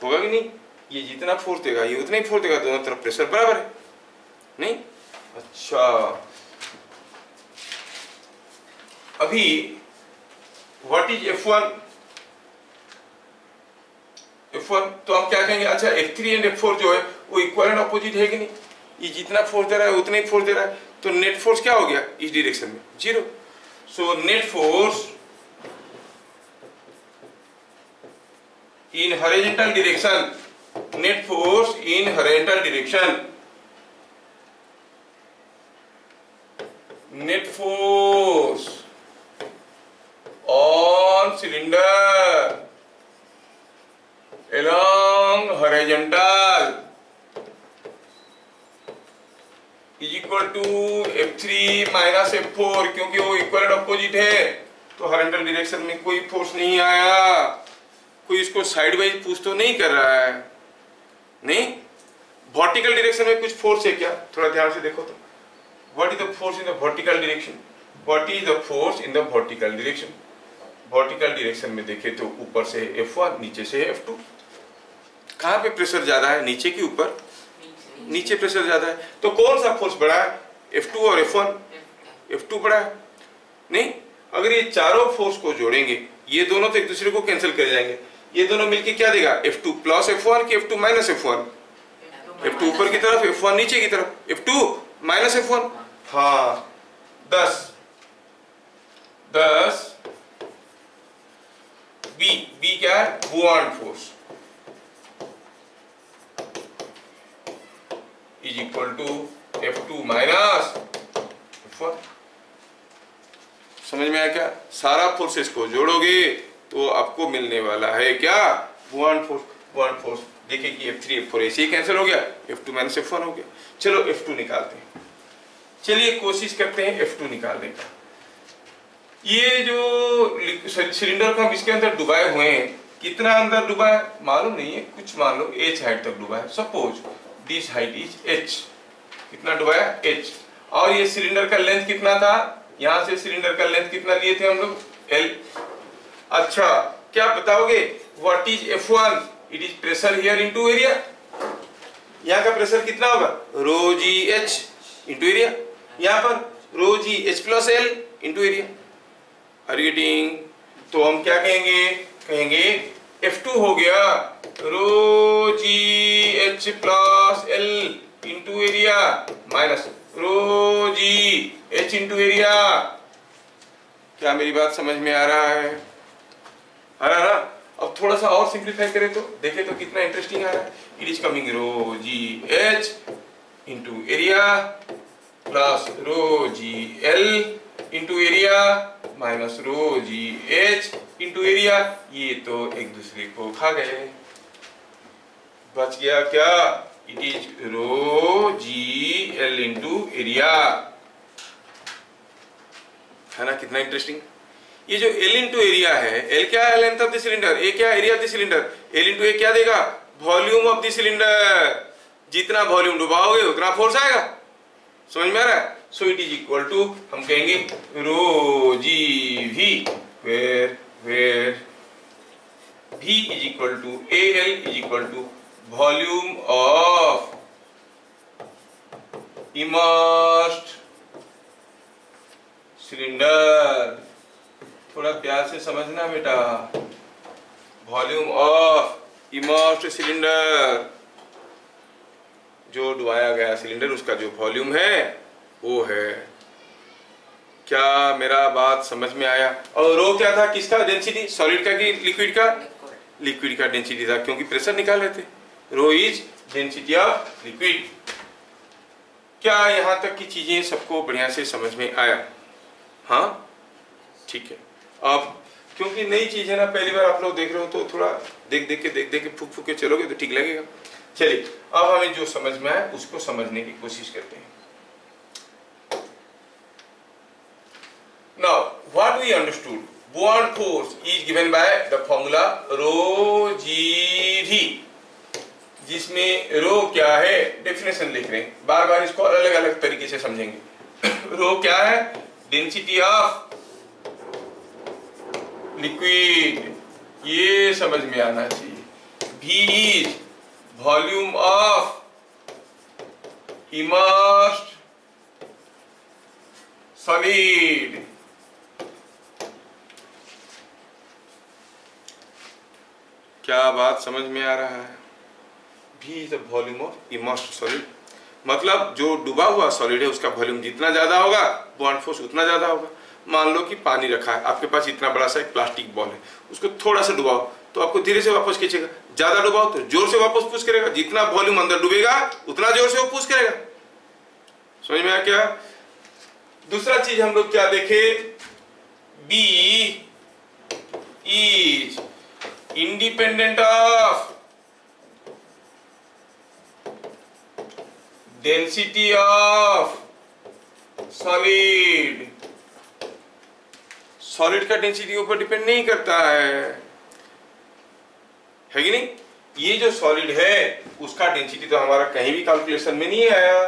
होगा कि नहीं? ये जितना फोर्स देगा ये उतना ही फोर्स देगा, दोनों तरफ प्रेशर बराबर है. नहीं? अच्छा, अभी व्हाट इज F1? F1 तो हम क्या कहेंगे? अच्छा, F3 एंड F4 जो है वो इक्वल एंड अपोजिट है कि नहीं? ये जितना फोर्स दे रहा है उतना ही फोर्स दे रहा है, तो नेट फोर्स क्या हो गया इस डायरेक्शन में? 0. So net force in horizontal direction, net force in horizontal direction, net force on cylinder along horizontal is equal to F3 minus F4. क्योंकि वो इक्वल एंड अपोजिट है, तो हॉरिजॉन्टल डायरेक्शन में कोई फोर्स नहीं आया. कोई इसको साइड वाइज पुश तो नहीं कर रहा है. नहीं, वर्टिकल डायरेक्शन में कुछ फोर्स है क्या? थोड़ा ध्यान से देखो तो. What is the force in the vertical direction? What is the force in the vertical direction? Vertical direction में देखे तो ऊपर से F1, नीचे से F2. कहाँ पे प्रेशर ज्यादा है? नीचे के ऊपर? नीचे प्रेशर ज्यादा है. तो कौन सा फोर्स बड़ा है? F2 और F1? F2 बड़ा है. नहीं, अगर ये चारों फोर्स को जोड़ेंगे, ये दोनों तो एक दूसरे को कैंसिल कर जाएंगे. ये दोनों मिलके क्या देगा? F2 प्लस F1 कि F2 माइनस F1? F2 ऊपर की तरफ, F1 नीचे की तरफ. F2 minus F1. हाँ, 10 B क्या है? Buoyant force is equal to F2 minus F1. समझ में आया क्या? सारा फोर्सेस को जोड़ोगे तो आपको मिलने वाला है क्या? बुआंट फोर्स. बुआंट फोर्स देखिए कि F3 F4 ऐसे ही कैंसिल हो गया, F2 माइनस F1 हो गया. चलो F2 निकालते हैं. चलिए कोशिश करते हैं F2 निकालने का. ये जो सिलेंडर को हम इसके अंदर डुबाए हुए हैं, कितना अंदर डुबा है मालूम नहीं है. कुछ मान लो h हाइट तक डुबा है. Suppose this height is h. कितना डुबाया? h. और ये सिलेंडर का लेंथ कितना था? यहाँ से सिलेंडर का लेंथ कितना लिए थे हम लोग? L. अच्छा, क्या बताओगे? What is F1? It is pressure here into area. यहाँ का प्रेशर कितना होगा? Rho g h into area. यहाँ पर rho g h plus L into area. Are you getting? तो हम क्या कहेंगे? कहेंगे F2 हो गया rho g h h plus L into area minus rho g h into area. क्या मेरी बात समझ में आ रहा है? आ रहा ना? अब थोड़ा सा और सिंप्लीफाई करें तो देखें तो कितना इंटरेस्टिंग आ रहा है। It is coming rho g h into area plus rho g L into area minus rho g h into area. ये तो एक दूसरे को खा गए, बच गया क्या? It is rho g L into area, है ना? कितना इंटरेस्टिंग। ये जो L इंटू एरिया है, L क्या है? Length of the cylinder. A क्या है? Area of the cylinder. L into A क्या देगा? Volume of the cylinder. जितना वॉल्यूम डुबाओगे उतना फोर्स आएगा। समझ में आ रहा है? So it is equal to, हम कहेंगे rho g V, where V is equal to AL is equal to volume of immersed cylinder. थोड़ा प्यार से समझना बेटा, वॉल्यूम ऑफ इमर्स्ड सिलेंडर, जो डुबाया गया सिलेंडर उसका जो वॉल्यूम है वो है। क्या मेरा बात समझ में आया? और रो क्या था? किसका? डेंसिटी, सॉलिड का कि लिक्विड का? लिक्विड का डेंसिटी था, क्योंकि प्रेशर निकाल रहे थे। रो इज डेंसिटी ऑफ लिक्विड। क्या यहाँ तक की चीजें सबको बढ़िया से समझ में आया? हाँ, ठीक है। अब क्योंकि नई चीज है ना, पहली बार आप लोग देख रहे हो तो थोड़ा देख देख के फूक के चलोगे तो ठीक लगेगा। चलिए, अब हमें जो समझ में आए उसको समझने की कोशिश करते हैं। Now what we understood, bond force is given by the formula rho g V, जिसमें रो क्या है? डेफिनेशन लिख रहे हैं, बार बार इसको अलग अलग तरीके से समझेंगे। रो क्या है? डेंसिटी ऑफ लिक्विड, ये समझ में आना चाहिए। V is volume of immersed solid. क्या बात समझ में आ रहा है? V is the volume of immersed solid, मतलब जो डूबा हुआ सॉलिड है उसका वॉल्यूम जितना ज्यादा होगा बॉन्ड फोर्स उतना ज्यादा होगा। मान लो कि पानी रखा है आपके पास, इतना बड़ा सा एक प्लास्टिक बॉल है, उसको थोड़ा सा डुबाओ तो आपको धीरे से वापस खींचेगा, ज्यादा डुबाओ तो जोर से वापस पुश करेगा। जितना वॉल्यूम अंदर डूबेगा उतना जोर से वो पुश करेगा। समझ में आया क्या? दूसरा चीज हम लोग क्या देखे? B is independent of density of solid. Solid का डेंसिटी के ऊपर डिपेंड नहीं करता है कि नहीं? ये जो सॉलिड है उसका डेंसिटी तो हमारा कहीं भी कैलकुलेशन में नहीं आया।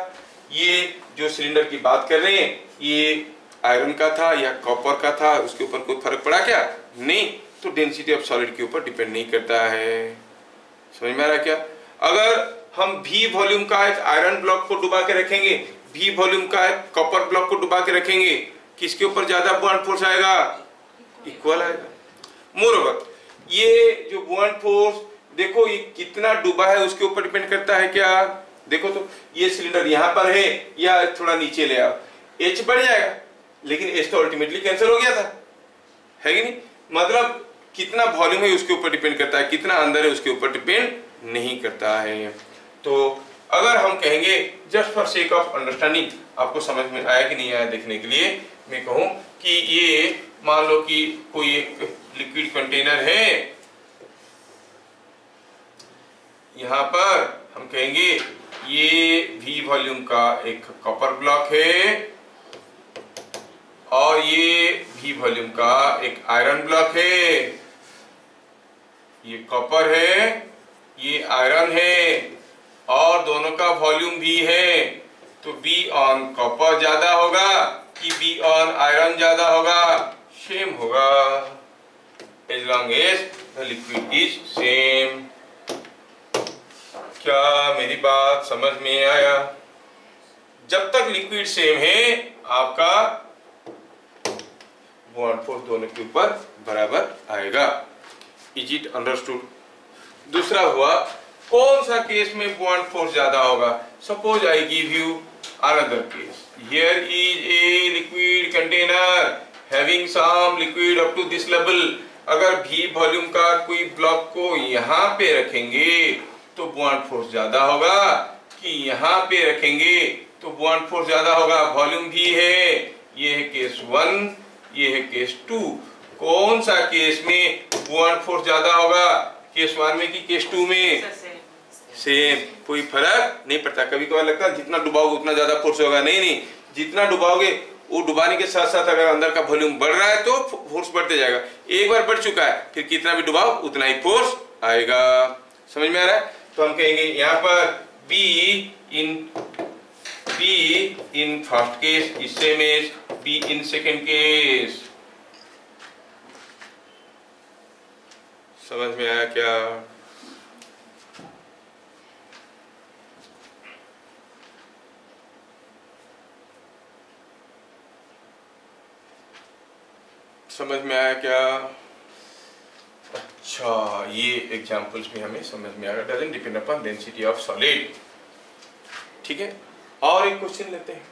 ये जो सिलेंडर की बात कर रहे हैं ये आयरन का था या कॉपर का था, उसके ऊपर कोई फर्क पड़ा क्या? नहीं। तो डेंसिटी ऑफ सॉलिड के ऊपर डिपेंड नहीं करता है। समझ में आ रहा है क्या? अगर हम V वॉल्यूम का एक आयरन ब्लॉक को डुबा के रखेंगे, V वॉल्यूम का एक कॉपर ब्लॉक को डुबा के रखेंगे, किसके ऊपर ज्यादा बॉन्ड फोर्स आएगा? इक्वल आएगा। मोरओवर ये जो बॉन्ड फोर्स देखो ये कितना डूबा है उसके ऊपर डिपेंड करता है क्या? देखो तो ये सिलेंडर यहाँ पर है या थोड़ा नीचे ले आओ, H बढ़ जाएगा, लेकिन H तो अल्टीमेटली कैंसिल हो गया था, है कि नहीं? मतलब कितना वॉल्यूम है उसके ऊपर डिपेंड करता है, कितना अंदर है उसके ऊपर डिपेंड नहीं करता है। तो अगर हम कहेंगे just for sake of understanding, आपको समझ में आया कि नहीं आया देखने के लिए मैं कहूं कि ये मान लो कि कोई एक लिक्विड कंटेनर है, यहां पर हम कहेंगे ये V वॉल्यूम का एक कॉपर ब्लॉक है और ये V वॉल्यूम का एक आयरन ब्लॉक है। ये कॉपर है, ये आयरन है और दोनों का वॉल्यूम V है, तो B ऑन कॉपर ज्यादा होगा कि B ऑन आयरन ज्यादा होगा? सेम होगा, as long as the liquid is same। क्या मेरी बात समझ में आया? जब तक लिक्विड सेम है आपका बॉन्ड फोर्स दोनों के ऊपर बराबर आएगा। Is it understood? दूसरा हुआ कौन सा केस में बॉन्ड फोर्स ज्यादा होगा? Suppose I give you another case, here is a liquid container having some liquid up to this level. अगर भी वॉल्यूम का कोई ब्लॉक को यहाँ पे रखेंगे तो बॉन्ड फोर्स ज्यादा होगा, कि यहाँ पे रखेंगे तो बॉन्ड फोर्स ज्यादा होगा। वॉल्यूम भी है, ये है केस 1, ये है केस 2। कौन सा केस में बॉन्ड फोर्स ज्यादा होगा? केस 1 में कि केस 2 में? सेम, कोई फर्क नहीं पड़ता। कभी कभार लगता है जितना डुबाओगे उतना ज्यादा फोर्स होगा, नहीं नहीं, जितना डुबाओगे वो डुबाने के साथ साथ अगर अंदर का वॉल्यूम बढ़ रहा है तो फोर्स बढ़ते जाएगा। एक बार बढ़ चुका है फिर कितना भी डुबाओ उतना ही फोर्स आएगा। समझ में आ रहा है? तो हम कहेंगे यहाँ पर B in first case is same as B in second case. समझ में आया क्या? समझ में आया क्या? अच्छा, ये एग्जांपल्स में हमें समझ में आया। Doesn't depend upon density of solid. ठीक है, और एक क्वेश्चन लेते हैं।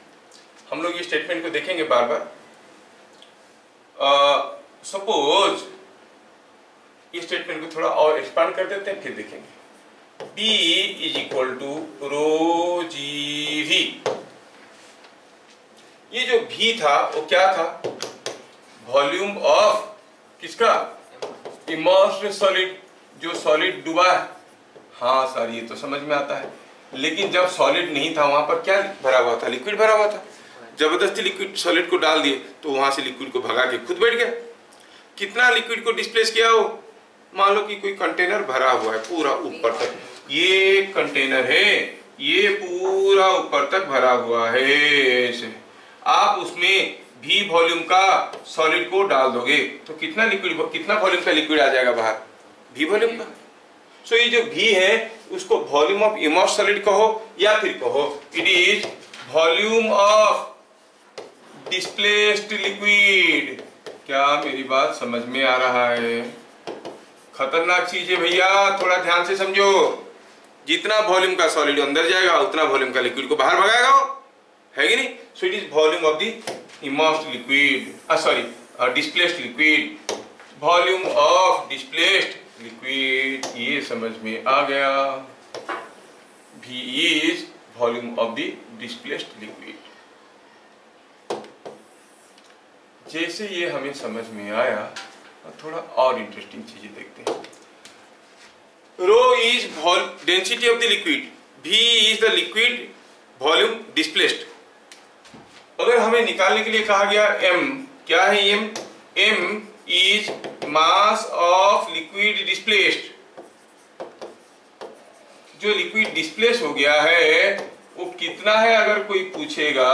हम लोग ये स्टेटमेंट को देखेंगे बार बार। सपोज ये स्टेटमेंट को थोड़ा और एक्सपांड कर देते हैं, फिर देखेंगे। B is equal to rho g V. ये जो V था वो क्या था? वॉल्यूम ऑफ किसका? इमर्स्ड सॉलिड, जो सॉलिड डूबा है। हाँ सर, ये तो समझ में आता है, लेकिन जब सॉलिड नहीं था वहां पर क्या भरा हुआ था? लिक्विड भरा हुआ था। जबरदस्ती लिक्विड सॉलिड को डाल दिए तो वहां से लिक्विड को भगा के खुद बैठ गया। कितना लिक्विड को डिस्प्लेस किया हो? मान लो कि कोई कंटेनर भरा हुआ है पूरा ऊपर तक, ये कंटेनर है, ये पूरा ऊपर तक भरा हुआ है ऐसे। आप उसमें भी वॉल्यूम का सॉलिड को डाल दोगे तो कितना लिक्विड, कितना वॉल्यूम का लिक्विड आ जाएगा बाहर? भी वॉल्यूम का। सो ये जो भी है उसको वॉल्यूम ऑफ इमर्स्ड सॉलिड कहो या फिर कहो it is volume of displaced liquid. क्या मेरी बात समझ में आ रहा है? खतरनाक चीज है भैया, थोड़ा ध्यान से समझो। जितना वॉल्यूम का सॉलिड अंदर जाएगा उतना वॉल्यूम का लिक्विड को बाहर भगाएगा, है कि नहीं? सो it is volume of the immersed liquid, displaced liquid, volume of displaced liquid. ये समझ में आ गया। V is volume of the displaced liquid. जैसे ये हमें समझ में आया, थोड़ा और इंटरेस्टिंग चीजें देखते हैं। Rho is density of the liquid, V is the liquid volume displaced. अगर हमें निकालने के लिए कहा गया M, क्या है M? M is mass of liquid displaced. जो लिक्विड डिस्प्लेस हो गया है वो कितना है अगर कोई पूछेगा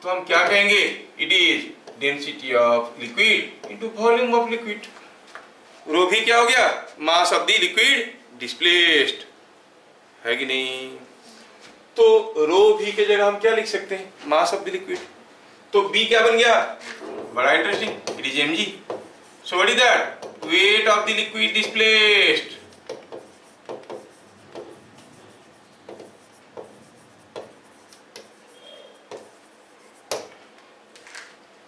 तो हम क्या कहेंगे? It is density of liquid into volume of liquid. Rho भी क्या हो गया? Mass of the liquid displaced, है कि नहीं? तो रो भी के जगह हम क्या लिख सकते हैं? मास ऑफ द लिक्विड। तो बी क्या बन गया? बड़ा interesting, it is mg। So what is that? Wait of the liquid displaced.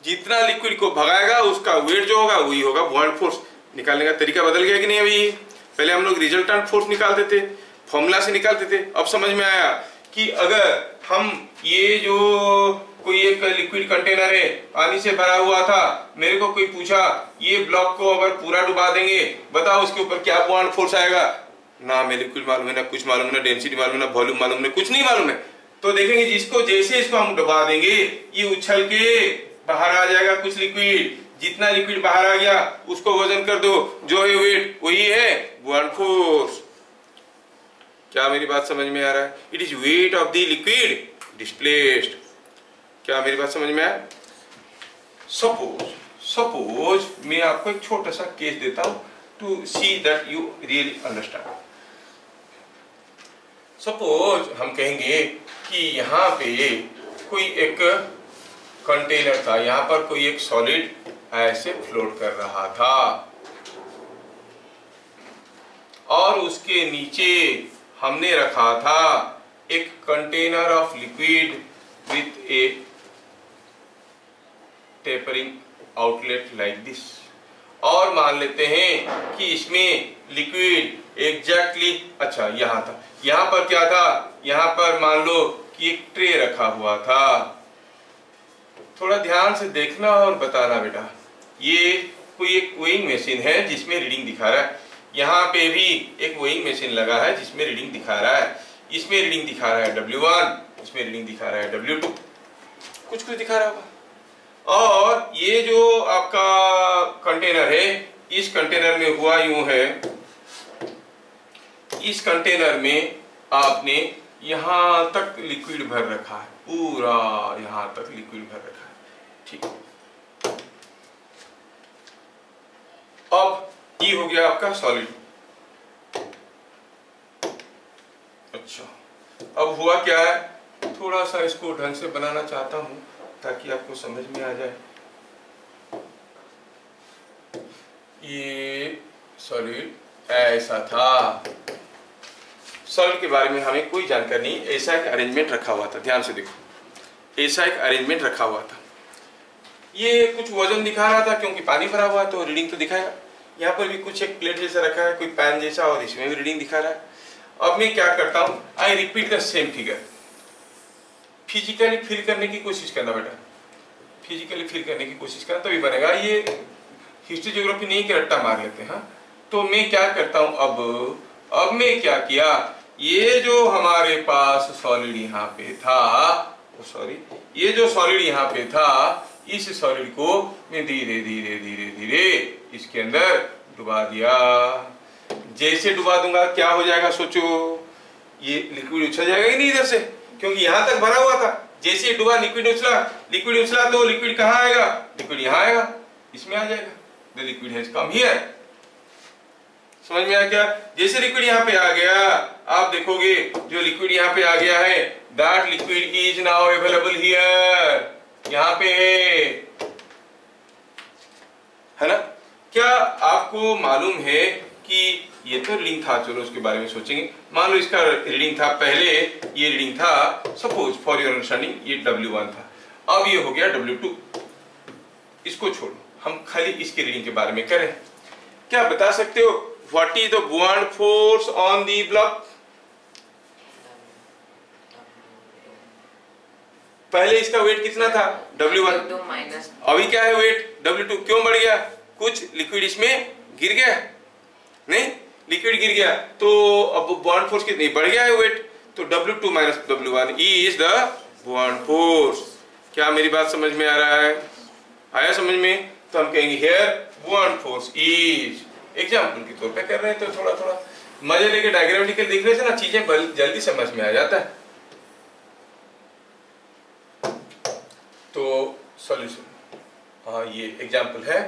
जितना लिक्विड को भगाएगा उसका वेट जो होगा वही होगा बॉन्ड फोर्स। निकालने का तरीका बदल गया कि नहीं? अभी पहले हम लोग रिजल्टेंट फोर्स निकालते थे, फॉर्मूला से निकालते थे। अब समझ में आया कि अगर हम ये जो कोई एक लिक्विड कंटेनर है, पानी से भरा हुआ था, मेरे को कोई पूछा ये ब्लॉक को अगर पूरा डुबा देंगे बताओ उसके ऊपर क्या बॉन्ड फोर्स आएगा? ना मैं लिक्विड मालूम है, ना कुछ मालूम है, ना डेंसिटी मालूम है, ना वॉल्यूम मालूम है, कुछ नहीं मालूम है। तो देखेंगे जिसको जैसे इसको हम डुबा देंगे ये उछल के बाहर आ जाएगा कुछ लिक्विड। जितना लिक्विड बाहर आ गया उसको वजन कर दो, जो है वेट वही है बॉन्ड फोर्स। क्या मेरी बात समझ में आ रहा है? It is wait of the liquid displaced. क्या मेरी बात समझ में आया? सपोज मैं आपको एक छोटा सा केस देता हूं to see that you really understand. Suppose हम कहेंगे कि यहाँ पे कोई एक कंटेनर था, यहाँ पर कोई एक सॉलिड ऐसे फ्लोट कर रहा था और उसके नीचे हमने रखा था एक container of liquid with A tapering outlet like this, और मान लेते हैं कि इसमें लिक्विड एग्जैक्टली अच्छा यहां था, यहां पर क्या था, यहां पर मान लो कि एक ट्रे रखा हुआ था। थोड़ा ध्यान से देखना और बताना बेटा, ये कोई एक वेइंग मशीन है जिसमें रीडिंग दिखा रहा है, यहाँ पे भी एक वेइंग मशीन लगा है जिसमें रीडिंग दिखा रहा है, इसमें रीडिंग दिखा रहा है W1, इसमें रीडिंग दिखा रहा है W2, कुछ कुछ दिखा रहा होगा। और ये जो आपका कंटेनर है, इस कंटेनर में हुआ यूं है, इस कंटेनर में आपने यहां तक लिक्विड भर रखा है, पूरा यहां तक लिक्विड भर रखा है, ठीक। अब ये हो गया आपका सॉलिड। अच्छा, अब हुआ क्या है, थोड़ा सा इसको ढंग से बनाना चाहता हूं ताकि आपको समझ में आ जाए। ये सॉलिड ऐसा था, सॉलिड के बारे में हमें कोई जानकारी नहीं, ऐसा एक अरेंजमेंट रखा हुआ था, ध्यान से देखो, ऐसा एक अरेंजमेंट रखा हुआ था। ये कुछ वजन दिखा रहा था क्योंकि पानी भरा हुआ है तो रीडिंग तो दिखाएगा। यहाँ पर भी कुछ एक प्लेट जैसा रखा है, कोई पैन जैसा, और इसमें भी रीडिंग दिखा रहा है। अब मैं क्या करता हूँ, I repeat the same figure. Physically feel करने की कोशिश करना बेटा, फिजिकली फील करने की कोशिश करना तभी बनेगा। ये हिस्ट्री ज्योग्राफी नहीं के रट्टा मार लेते हैं। तो मैं क्या करता हूँ, अब मैं क्या किया, ये जो हमारे पास सॉलिड यहाँ पे था, सॉरी, ये जो सॉलिड यहाँ पे था, इस सॉलिड को मैं धीरे धीरे धीरे धीरे इसके अंदर डुबा दिया। जैसे डुबा दूंगा क्या हो जाएगा सोचो, ये लिक्विड उछल जाएगा कि नहीं इधर से, क्योंकि यहां तक भरा हुआ था। जैसे डुबा लिक्विड उछला तो लिक्विड कहाँ आएगा, लिक्विड यहाँ आएगा, इसमें आ जाएगा। The liquid has come here. समझ में आ गया? जैसे लिक्विड यहाँ पे आ गया, आप देखोगे जो लिक्विड यहाँ पे आ गया है, that liquid is now available here, यहाँ पे है ना। क्या आपको मालूम है कि ये तो रीडिंग था, चलो उसके बारे में सोचेंगे। मान लो इसका रीडिंग था, पहले ये रीडिंग था, सपोज फॉर योर अंडरस्टैंडिंग ये W1 था, अब ये हो गया W2। इसको छोड़ो, हम खाली इसके रीडिंग के बारे में करें। क्या बता सकते हो what is the buoyant force on the block? पहले इसका वेट कितना था, W1, अभी क्या है वेट W2। क्यों बढ़ गया, कुछ लिक्विड इसमें गिर गया, नहीं लिक्विड गिर गया तो अब बुआयांट फोर्स कितनी बढ़ गया है वेट, तो W2 minus W1 is the buoyant force. क्या मेरी बात समझ में आ रहा है, आया समझ में? तो हम कहेंगे हियर बुआयांट फोर्स इज, एग्जाम्पल के तौर पे कर रहे हैं तो थोड़ा थोड़ा मजे लेके डायग्रामेटिकल देखने से ना चीजें जल्दी समझ में आ जाता है। तो सॉल्यूशन, हाँ ये एग्जाम्पल है,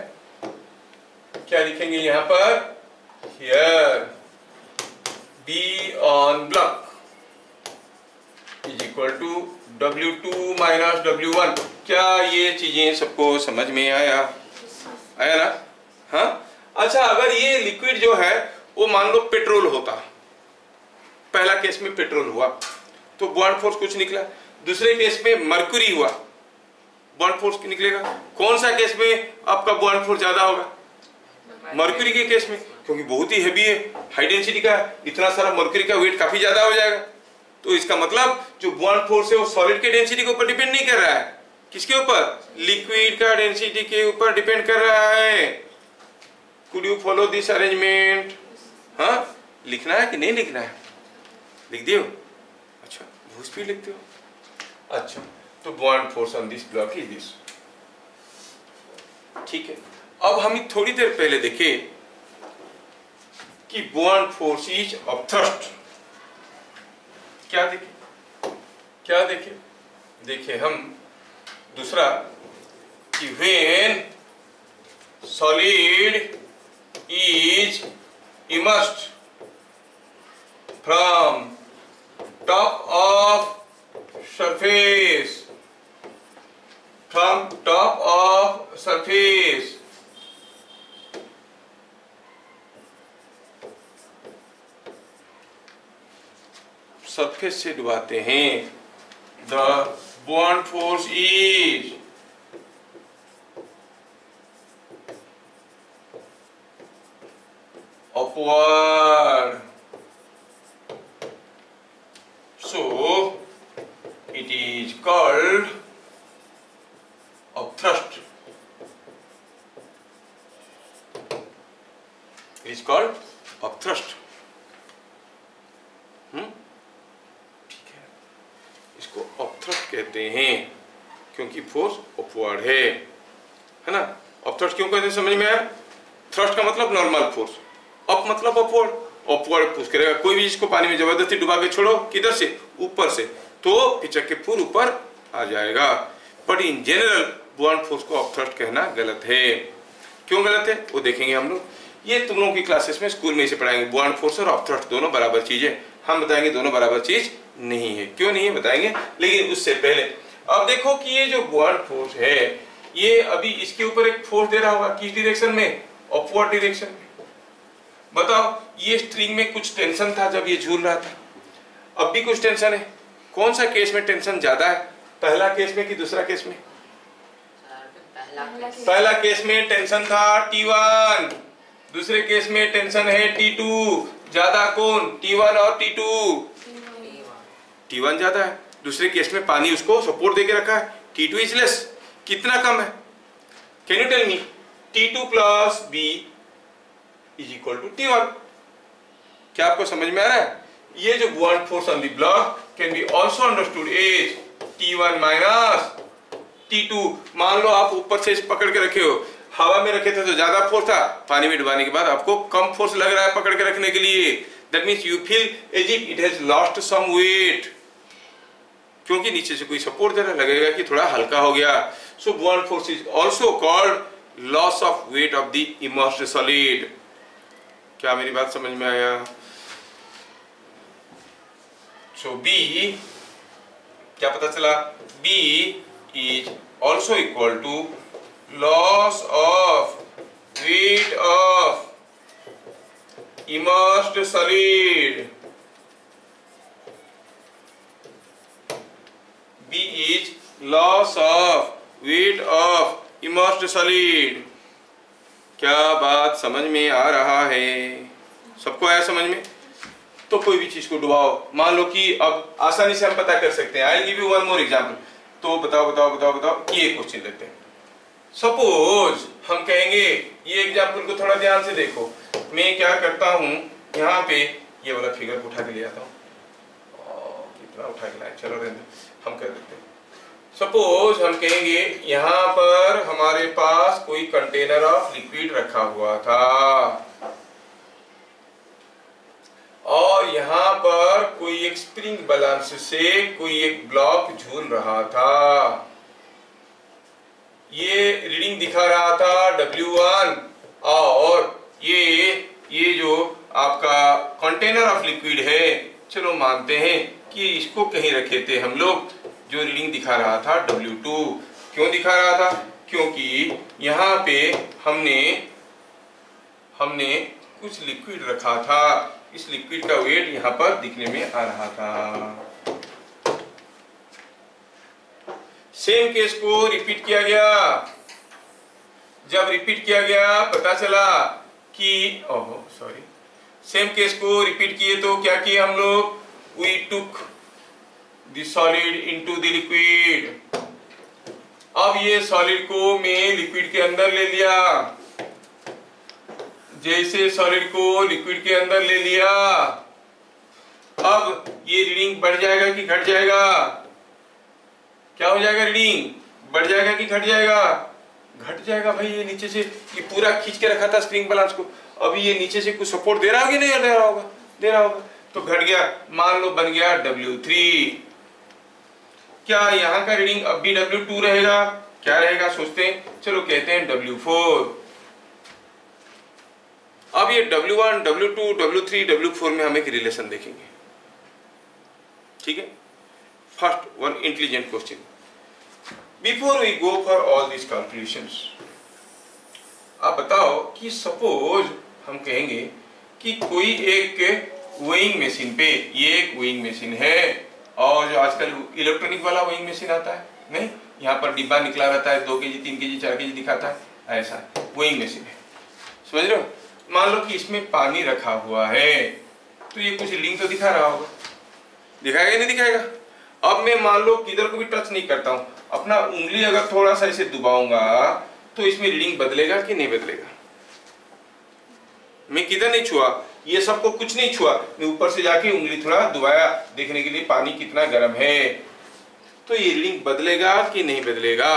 क्या लिखेंगे यहाँ पर, here B on block is equal to W2 minus W1। क्या ये चीजें सबको समझ में आया ना? हाँ अच्छा, अगर ये लिक्विड जो है वो मान लो पेट्रोल होता, पहला केस में पेट्रोल हुआ तो बुआयांट फोर्स कुछ निकला, दूसरे केस में मरकरी हुआ, बुआयांट फोर्स निकलेगा। कौन सा केस में आपका बुआयांट फोर्स ज्यादा होगा, मरकरी के केस में, क्योंकि बहुत ही हैवी है, हाई डेंसिटी का, इतना सारा मरकरी का वेट काफी ज्यादा हो जाएगा। तो इसका मतलब जो बुआयांट फोर्स है वो सॉलिड के डेंसिटी के ऊपर डिपेंड नहीं कर रहा है, किसके ऊपर, लिक्विड का डेंसिटी के ऊपर डिपेंड कर रहा है। Could you follow this arrangement? हाँ, लिखना है कि नहीं लिखना है, लिख दियो? अच्छा, बहुत स्पीड लिखते हो। अच्छा, तो buoyant force on this block is this, ठीक है। अब हम थोड़ी देर पहले देखे कि buoyant force is of thrust. क्या देखे देखे हम दूसरा कि when solid is immersed from top of surface, surface से डुबाते हैं। The buoyant force is upward, so it is called upthrust. It is called upthrust. ठीक है, इसको अपथ्रस्ट कहते हैं क्योंकि फोर्स अपवर्ड है ना। अपथ्रस्ट क्यों कहते हैं समझ में आया? थ्रस्ट का मतलब नॉर्मल फोर्स, अप मतलब अपवर्ड, अपवर्ड पुश करेगा। कोई भी जिसको पानी में जबरदस्ती डुबा के छोड़ो, किधर से? ऊपर से, तो पिचक के फुल ऊपर आ जाएगा। बट इन जनरल बुआंट फोर्स को अपथ्रस्ट कहना गलत है। क्यों गलत है वो देखेंगे हम लोग। ये तुम लोगों की क्लासेस में स्कूल में इसे पढ़ाएंगे। बुआंट फोर्स और अपथ्रस्ट दोनों बराबर चीज है। हम बताएंगे दोनों बराबर चीज नहीं है। क्यों नहीं है बताएंगे, लेकिन उससे पहले अब देखो कि ये जो बुआंट फोर्स है, ये अभी इसके ऊपर एक फोर्स दे रहा होगा, किस डायरेक्शन में? अपवर्ड डायरेक्शन में। बताओ, ये स्ट्रिंग में कुछ टेंशन था जब ये झूल रहा था, अब भी कुछ टेंशन है। कौन सा केस में टेंशन ज्यादा है, पहला केस में कि दूसरा केस में? पहला केस में टेंशन था T1, दूसरे केस में टेंशन है T2। ज्यादा कौन? T1 और T2? T1 ज्यादा है। दूसरे केस में पानी उसको सपोर्ट देके रखा है, T2 इज लेस। कितना कम है? Can you tell me? T2 plus B is equal to T1। क्या आपको समझ में आ रहा है? ये जो buoyant force on the block can be also understood as T1 minus T2। मान लो आप ऊपर से पकड़ के रखे हो, हवा में रखे थे तो ज्यादा फोर्स था, पानी में डुबाने के बाद आपको कम फोर्स लग रहा है पकड़ के रखने के लिए। That means you feel as if it has lost some weight, क्योंकि नीचे से कोई सपोर्ट दे रहा, लगेगा कि थोड़ा हल्का हो गया। So buoyant force is also called loss of weight of the immersed solid. क्या मेरी बात समझ में आया? सो B, क्या पता चला? B is also equal to loss of weight of immersed solid. B is loss of weight of immersed solid. क्या बात समझ में आ रहा है? सबको आया समझ में? तो कोई भी चीज को डुबाओ, मान लो कि अब आसानी से हम पता कर सकते हैं। आई give you one more example. तो बताओ कि एक क्वेश्चन लेते हैं। सपोज हम कहेंगे, ये एग्जांपल को थोड़ा ध्यान से देखो। मैं क्या करता हूं, यहाँ पे ये वाला फिगर उठा के ले आता हूँ। कितना उठा के लाए, चलो रहने हम कर देते हैं। सपोज हम कहेंगे यहाँ पर हमारे पास कोई कंटेनर ऑफ लिक्विड रखा हुआ था और यहाँ पर कोई एक स्प्रिंग बैलेंस से कोई एक ब्लॉक झूल रहा था। ये रीडिंग दिखा रहा था W1 और ये जो आपका कंटेनर ऑफ लिक्विड है, चलो मानते हैं कि इसको कहीं रखे थे हम लोग, जो रीडिंग दिखा रहा था W2। क्यों दिखा रहा था? क्योंकि यहाँ पे हमने कुछ लिक्विड रखा था, इस लिक्विड का वेट यहाँ पर दिखने में आ रहा था। सेम केस को रिपीट किया गया। जब रिपीट किया गया पता चला कि सेम केस को रिपीट किए तो क्या किए हम लोग? We took the solid into the liquid. अब ये सॉलिड को मैं लिक्विड के अंदर ले लिया। जैसे सॉलिड को लिक्विड के अंदर ले लिया, अब ये रीडिंग बढ़ जाएगा कि घट जाएगा? क्या हो जाएगा? रीडिंग बढ़ जाएगा कि घट जाएगा? घट जाएगा भाई। ये नीचे से ये पूरा खींच के रखा था स्प्रिंग बैलेंस को, अभी ये नीचे से कुछ सपोर्ट दे रहा होगा? नहीं दे रहा होगा, दे रहा होगा, तो घट गया। मान लो बन गया W3। क्या यहाँ का रीडिंग अब भी W2 रहेगा? क्या रहेगा सोचते हैं, चलो कहते हैं W4। अब ये W1, W2, W3, W4 में हम एक रिलेशन देखेंगे, ठीक है। First one intelligent question, before we go for all this calculations, आप बताओ कि सपोज हम कहेंगे कि कोई एक वेइंग मशीन पे, ये एक वेइंग मशीन है। और जो आजकल इलेक्ट्रॉनिक वाला वेइंग मशीन आता है, नहीं, यहाँ पर डिब्बा निकला रहता है, 2 केजी 3 केजी 4 केजी दिखाता है, ऐसा वेइंग मशीन है, समझ रहे हो। मान लो कि इसमें पानी रखा हुआ है, तो ये कुछ लिंक तो दिखा रहा होगा, दिखाएगा या नहीं दिखाएगा। अब मैं मान लो किधर को भी टच नहीं करता हूँ, अपना उंगली अगर थोड़ा सा इसे दबाऊंगा तो इसमें रीडिंग बदलेगा कि नहीं बदलेगा। मैं किधर नहीं छुआ, ये सबको कुछ नहीं छुआ, मैं ऊपर से जाके उंगली थोड़ा दबाया देखने के लिए पानी कितना गर्म है, तो ये रीडिंग बदलेगा कि नहीं बदलेगा।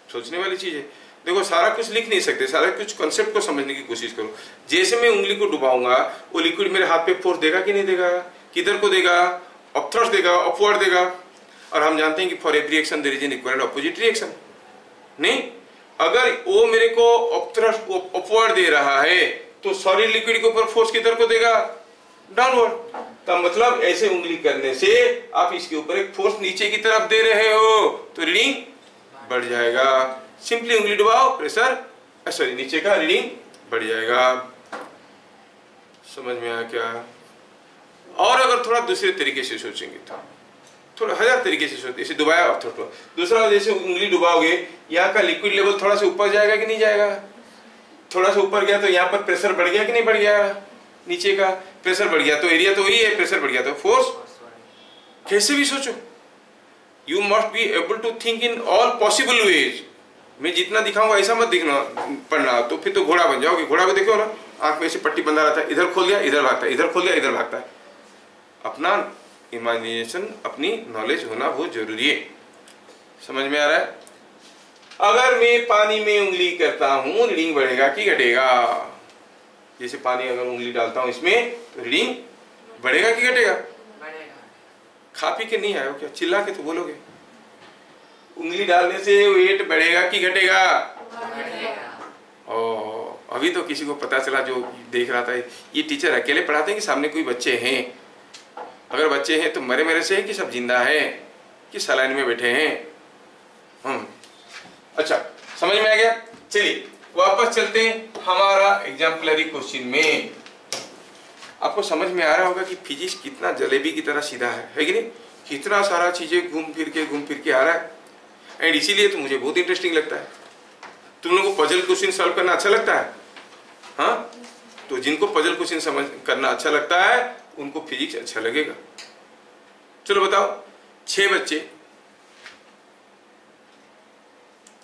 सोचने वाली चीज है। देखो सारा कुछ लिख नहीं सकते, सारा कुछ कॉन्सेप्ट को समझने की कोशिश करो। जैसे मैं उंगली को डुबाऊंगा, वो लिक्विड मेरे हाथ पे फोर्स देगा कि नहीं देगा, किधर को देगा, अपथ्रस्ट देगा, अपवर्ड देगा। और हम जानते हैं कि for every action there is an equal and opposite reaction. नहीं, अगर वो मेरे को अपथ्रस्ट अपवर्ड दे रहा है तो सॉलिड लिक्विड के ऊपर फोर्स किधर को देगा, डाउनवर्ड। तो मतलब ऐसे उंगली करने से आप इसके ऊपर एक फोर्स नीचे की तरफ दे रहे हो तो रीडिंग बढ़ जाएगा। सिंपली उंगली डुबाओ, प्रेशर सॉरी नीचे का रीडिंग बढ़ जाएगा। समझ में आया क्या। और अगर थोड़ा दूसरे तरीके से सोचेंगे तो थोड़ा 1000 तरीके से सोचते, इसे डुबाया और थोड़ा दूसरा, जैसे उंगली डुबाओगे यहाँ का लिक्विड लेवल थोड़ा सा ऊपर जाएगा कि नहीं जाएगा, थोड़ा सा ऊपर गया तो यहाँ पर प्रेशर बढ़ गया कि नहीं बढ़ गया, नीचे का प्रेशर बढ़ गया तो एरिया तो वही है, प्रेशर बढ़ गया तो फोर्स। कैसे भी सोचो, you must be able to think in all possible ways. मैं जितना दिखाऊंगा ऐसा मत दिखना पढ़ना, तो फिर तो घोड़ा बन जाओगे। घोड़ा को देखो ना, आंख में से पट्टी बंधा रहता है, इधर खोल दिया इधर भागता है, इधर खोल दिया इधर भागता है। अपना इमेजिनेशन, अपनी नॉलेज होना बहुत जरूरी है। समझ में आ रहा है। अगर मैं पानी में उंगली करता हूं रीडिंग बढ़ेगा कि घटेगा। जैसे पानी अगर उंगली डालता हूं इसमें तो रीडिंग बढ़ेगा कि घटेगा। खा पी के नहीं आए हो क्या, चिल्ला के तो बोलोगे। उंगली डालने से वेट बढ़ेगा कि घटेगा। ओ अभी तो किसी को पता चला जो देख रहा था, ये टीचर अकेले पढ़ाते हैं कि सामने कोई बच्चे हैं। अगर बच्चे हैं तो मरे मेरे से है कि सब जिंदा है कि सलाइन में बैठे हैं। अच्छा समझ में आ गया। चलिए वापस चलते हैं हमारा एग्जाम्पलरी क्वेश्चन में। आपको समझ में आ रहा होगा कि फिजिक्स कितना जलेबी की तरह सीधा है कि नहीं। कितना सारा चीजें घूम फिर के आ रहा है, एंड इसीलिए तो मुझे बहुत इंटरेस्टिंग लगता है। तुम लोगों को पजल क्वेश्चन सॉल्व करना अच्छा लगता है। हाँ, तो जिनको पजल क्वेश्चन समझ करना अच्छा लगता है उनको फिजिक्स अच्छा लगेगा। चलो बताओ, 6 बच्चे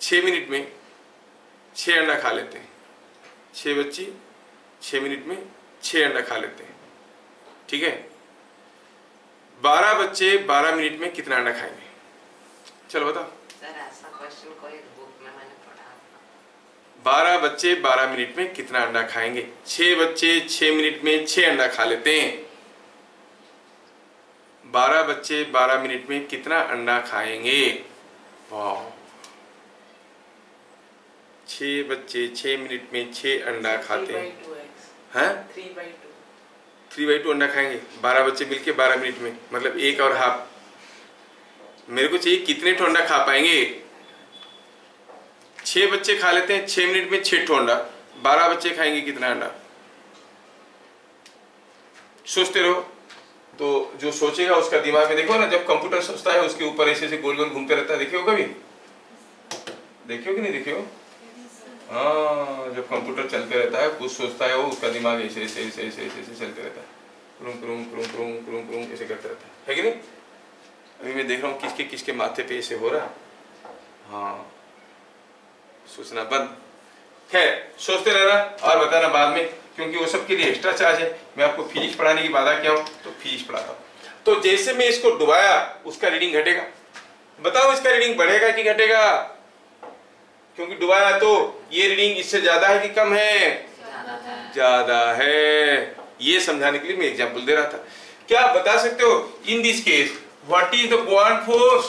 6 मिनट में 6 अंडा खा लेते हैं। 6 बच्चे 6 मिनट में 6 अंडा खा लेते हैं, ठीक है। 12 बच्चे 12 मिनट में कितना अंडा खाएंगे। चलो बताओ। सर ऐसा क्वेश्चन कोई बुक में मैंने पढ़ा था। 12 बच्चे 12 मिनट में कितना अंडा खाएंगे। 6 बच्चे 6 मिनट में 6 अंडा खा लेते हैं। 12 बच्चे 12 मिनट में कितना अंडा खाएंगे। वाह, 6 बच्चे 6 मिनट में 6 अंडा खाते हैं। हाँ 3/2 अंडा खाएंगे। 12 बच्चे मिलके 12 मिनट में, मतलब 1 और हाफ। मेरे को चाहिए कितने ठो अंडा खा पाएंगे। 6 बच्चे खा लेते हैं 6 मिनट में 6 ठो अंडा। 12 बच्चे खाएंगे कितना अंडा। सोचते रहो। तो जो सोचेगा उसका दिमाग में देखो ना, जब कंप्यूटर सोचता है उसके ऊपर ऐसे ऐसे गोल गोल घूमते रहता है। देखियो कभी, देखियो कि नहीं देखियो। हाँ, जब कंप्यूटर चलते रहता है कुछ सोचता है वो, उसका दिमाग ऐसे ऐसे ऐसे ऐसे ऐसे चलते रहता है। क्रूम क्रूम क्रूम क्रूम क्रूम क्रूम ऐसे करते रहता है कि नहीं। अभी मैं देख रहा हूँ किसके किसके माथे पे ऐसे हो रहा है। हाँ, सोचना बंद। खैर सोचते रहना और बताना बाद में, क्योंकि वो सब के लिए एक्स्ट्रा चार्ज है। मैं आपको फिजिक्स पढ़ाने की बाधा क्या हूँ, तो फिजिक्स पढ़ाता हूँ। तो जैसे मैं इसको डुबाया उसका रीडिंग घटेगा। बताओ इसका रीडिंग बढ़ेगा कि घटेगा। क्योंकि डुबाया तो ये रीडिंग इससे ज्यादा है कि कम है, ज्यादा है। ये समझाने के लिए मैं एग्जांपल दे रहा था। क्या आप बता सकते हो in this case what is the buoyant force.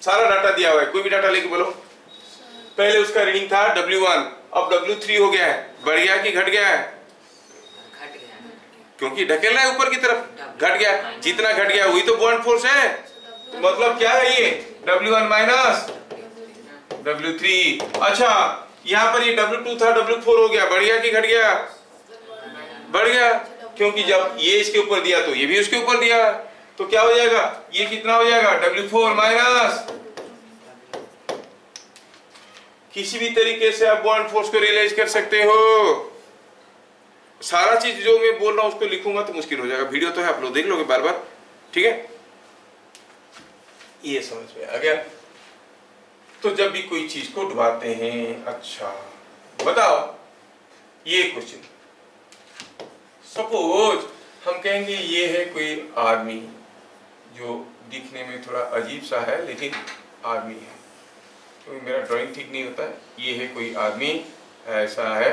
सारा डाटा दिया हुआ है, कोई भी डाटा लेके बोलो। पहले उसका रीडिंग था W1, अब W3 हो गया है। बढ़ गया कि घट गया है। घट गया, क्योंकि ढकेल रहा है ऊपर की तरफ, घट गया। जितना घट गया वही तो बुआयांट फोर्स है। तो मतलब क्या है ये W1 माइनस W3। अच्छा यहाँ पर ये W2 था, W4 हो गया। बढ़ गया कि घट गया। बढ़ गया, क्योंकि जब ये इसके ऊपर दिया तो ये भी उसके ऊपर दिया, तो क्या हो जाएगा, ये कितना हो जाएगा W4 माइनस, किसी भी तरीके से आप बॉन्ड फोर्स को रियलाइज कर सकते हो। सारा चीज जो मैं बोल रहा हूं उसको लिखूंगा तो मुश्किल हो जाएगा, वीडियो तो है, आप लोग देख लोगे बार बार, ठीक है। ये समझ में आ गया। तो जब भी कोई चीज को डुबाते हैं, अच्छा बताओ ये क्वेश्चन, सपोज हम कहेंगे ये है कोई आर्मी जो दिखने में थोड़ा अजीब सा है लेकिन आर्मी है, क्योंकि मेरा ड्राइंग ठीक नहीं होता है। ये है कोई आदमी, ऐसा है,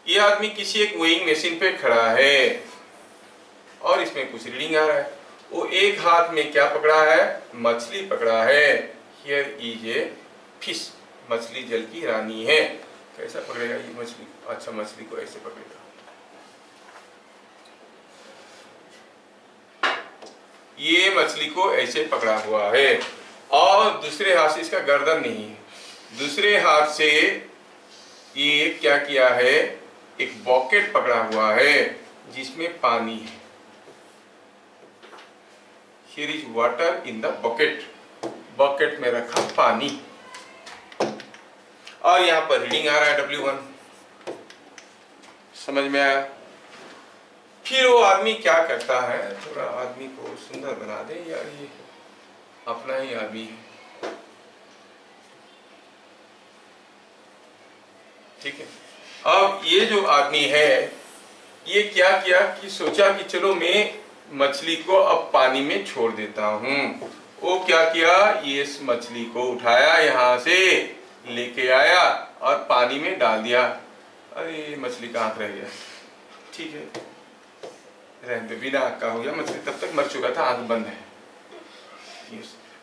ये आदमी किसी एक वेइंग मशीन पे खड़ा है और इसमें कुछ रीडिंग आ रहा है। वो एक हाथ में क्या पकड़ा है, मछली पकड़ा है। हियर इज ए फिश, मछली जल की रानी है। कैसा पकड़ेगा ये मछली, अच्छा मछली को ऐसे पकड़ेगा, ये मछली को ऐसे पकड़ा हुआ है और दूसरे हाथ से इसका गर्दन नहीं है, दूसरे हाथ से ये क्या किया है, एक बकेट पकड़ा हुआ है जिसमें पानी है। Here is water in the bucket, bucket में रखा पानी और यहाँ पर रीडिंग आ रहा है W1। समझ में आया। फिर वो आदमी क्या करता है, थोड़ा आदमी को सुंदर बना दे यार, ये अपना ही आदमी है, ठीक है। अब ये जो आदमी है ये क्या किया कि सोचा कि चलो मैं मछली को अब पानी में छोड़ देता हूँ। वो क्या किया, ये इस मछली को उठाया, यहाँ से लेके आया और पानी में डाल दिया। अरे मछली का आंख रह गया, ठीक है रहने दो, बिना आंख का हो गया, मछली तब तक मर चुका था, आंख बंद है।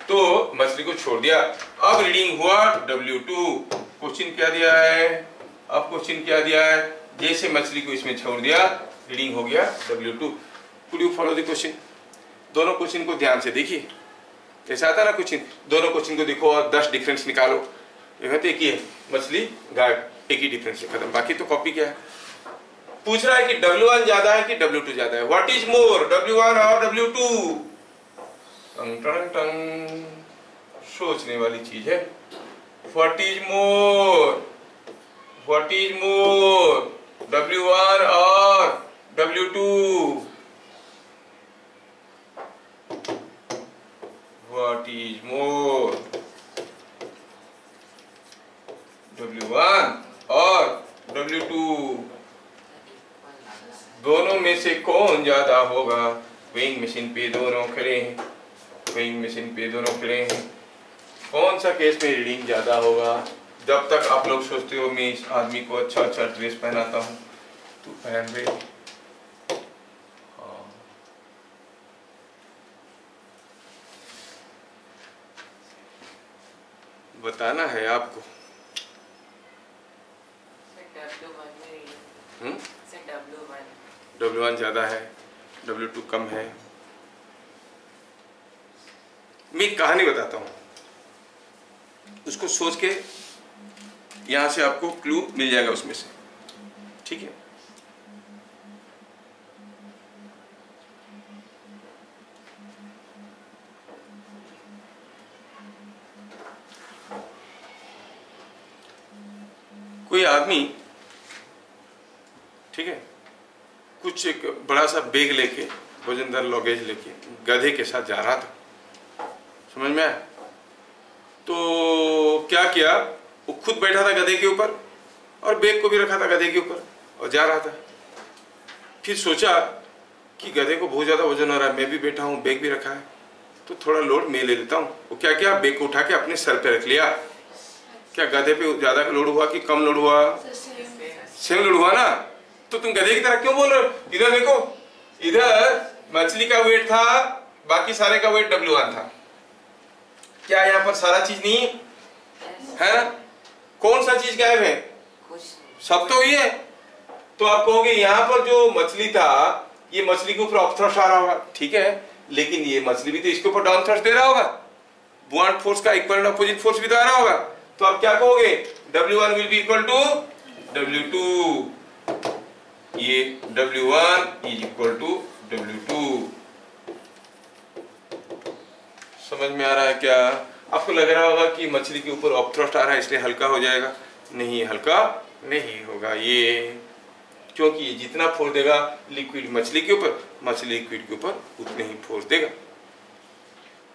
तो मछली को छोड़ दिया। अब रीडिंग हुआ W2। क्वेश्चन क्या दिया है, अब क्वेश्चन क्या दिया है, जैसे मछली को इसमें छोड़ दिया रीडिंग हो गया W2। Could you follow the question. दोनों क्वेश्चन को ध्यान से देखिए, ऐसा आता ना क्वेश्चन, दोनों क्वेश्चन को देखो और 10 डिफरेंस निकालो। एक ही है, मछली गायब, एक ही डिफरेंस है, खत्म। बाकी तो कॉपी क्या है। पूछ रहा है कि W1 ज्यादा है कि W2 ज्यादा है, व्हाट इज मोर W1 और W2। टंग टंग टंग, सोचने वाली चीज है। What is more, what is more W1 और W2। What is more, W1 और W2। दोनों में से कौन ज्यादा होगा। वेइंग मशीन पे दोनों खड़े हैं, वेइंग मशीन पे दोनों खड़े हैं, कौन सा केस में रीडिंग ज्यादा होगा। जब तक आप लोग सोचते हो मैं इस आदमी को अच्छा अच्छा ड्रेस पहनाता हूँ, तू पहन ले, बताना है आपको। W1 ज्यादा है, W2 कम है। मैं एक कहानी बताता हूँ, उसको सोच के यहां से आपको क्लू मिल जाएगा उसमें से, ठीक है। कोई आदमी, ठीक है, कुछ एक बड़ा सा बैग लेके, वजनदार लगेज लेके गधे के साथ जा रहा था। समझ में आया। तो क्या किया, वो खुद बैठा था गधे के ऊपर और बैग को भी रखा था गधे के ऊपर और जा रहा था। फिर सोचा कि गधे को बहुत ज़्यादा वजन हो रहा है, मैं भी बैठा हूँ, बैग भी रखा है, तो थोड़ा लोड मैं ले लेता हूँ। वो क्या किया, बैग को उठा के अपने सर पे रख लिया। क्या गधे पे ज़्यादा लोड हुआ कि कम लोड हुआ? सेम लोड हुआ ना। तो तुम गधे की तरह क्यों बोल रहे हो। इधर देखो, इधर मछली का वेट था, बाकी सारे का वेट W1 था। क्या यहाँ पर सारा चीज नहीं है ना? कौन सा चीज गायब है? सब तो ही है। तो आप कहोगे यहाँ पर जो मछली था, ये मछली के ऊपर अप थ्रस्ट आ रहा होगा, ठीक है, लेकिन ये मछली भी तो इसके ऊपर डाउन थ्रस्ट दे रहा होगा। बॉन्ड फोर्स का इक्वल एंड अपोजिट फोर्स भी तो आ रहा होगा। तो आप क्या कहोगे, W1 will be equal to W2, ये W1 is equal to W2। समझ में आ रहा है क्या? आपको लग रहा होगा कि मछली के ऊपर अपथ्रस्ट आ रहा है इसलिए हल्का हो जाएगा। नहीं, हल्का नहीं होगा ये, क्योंकि ये जितना फोर्स देगा लिक्विड मछली के ऊपर, मछली लिक्विड के ऊपर उतने ही फोर्स देगा।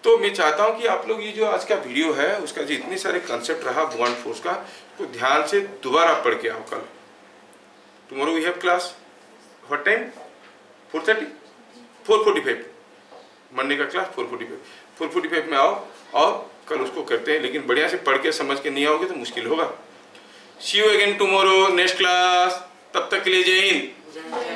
तो मैं चाहता हूं कि आप लोग ये जो आज का वीडियो है उसका जितने सारे कंसेप्ट रहा बुआंट फोर्स का, तो ध्यान से दोबारा पढ़ के आओ। कल tomorrow we have class, what time? 4:30, 4:45, Monday का क्लास 4:45 में आओ और कल उसको करते हैं। लेकिन बढ़िया से पढ़ के समझ के नहीं आओगे तो मुश्किल होगा। See you again tomorrow next class. तब तक के लिए जय हिंद।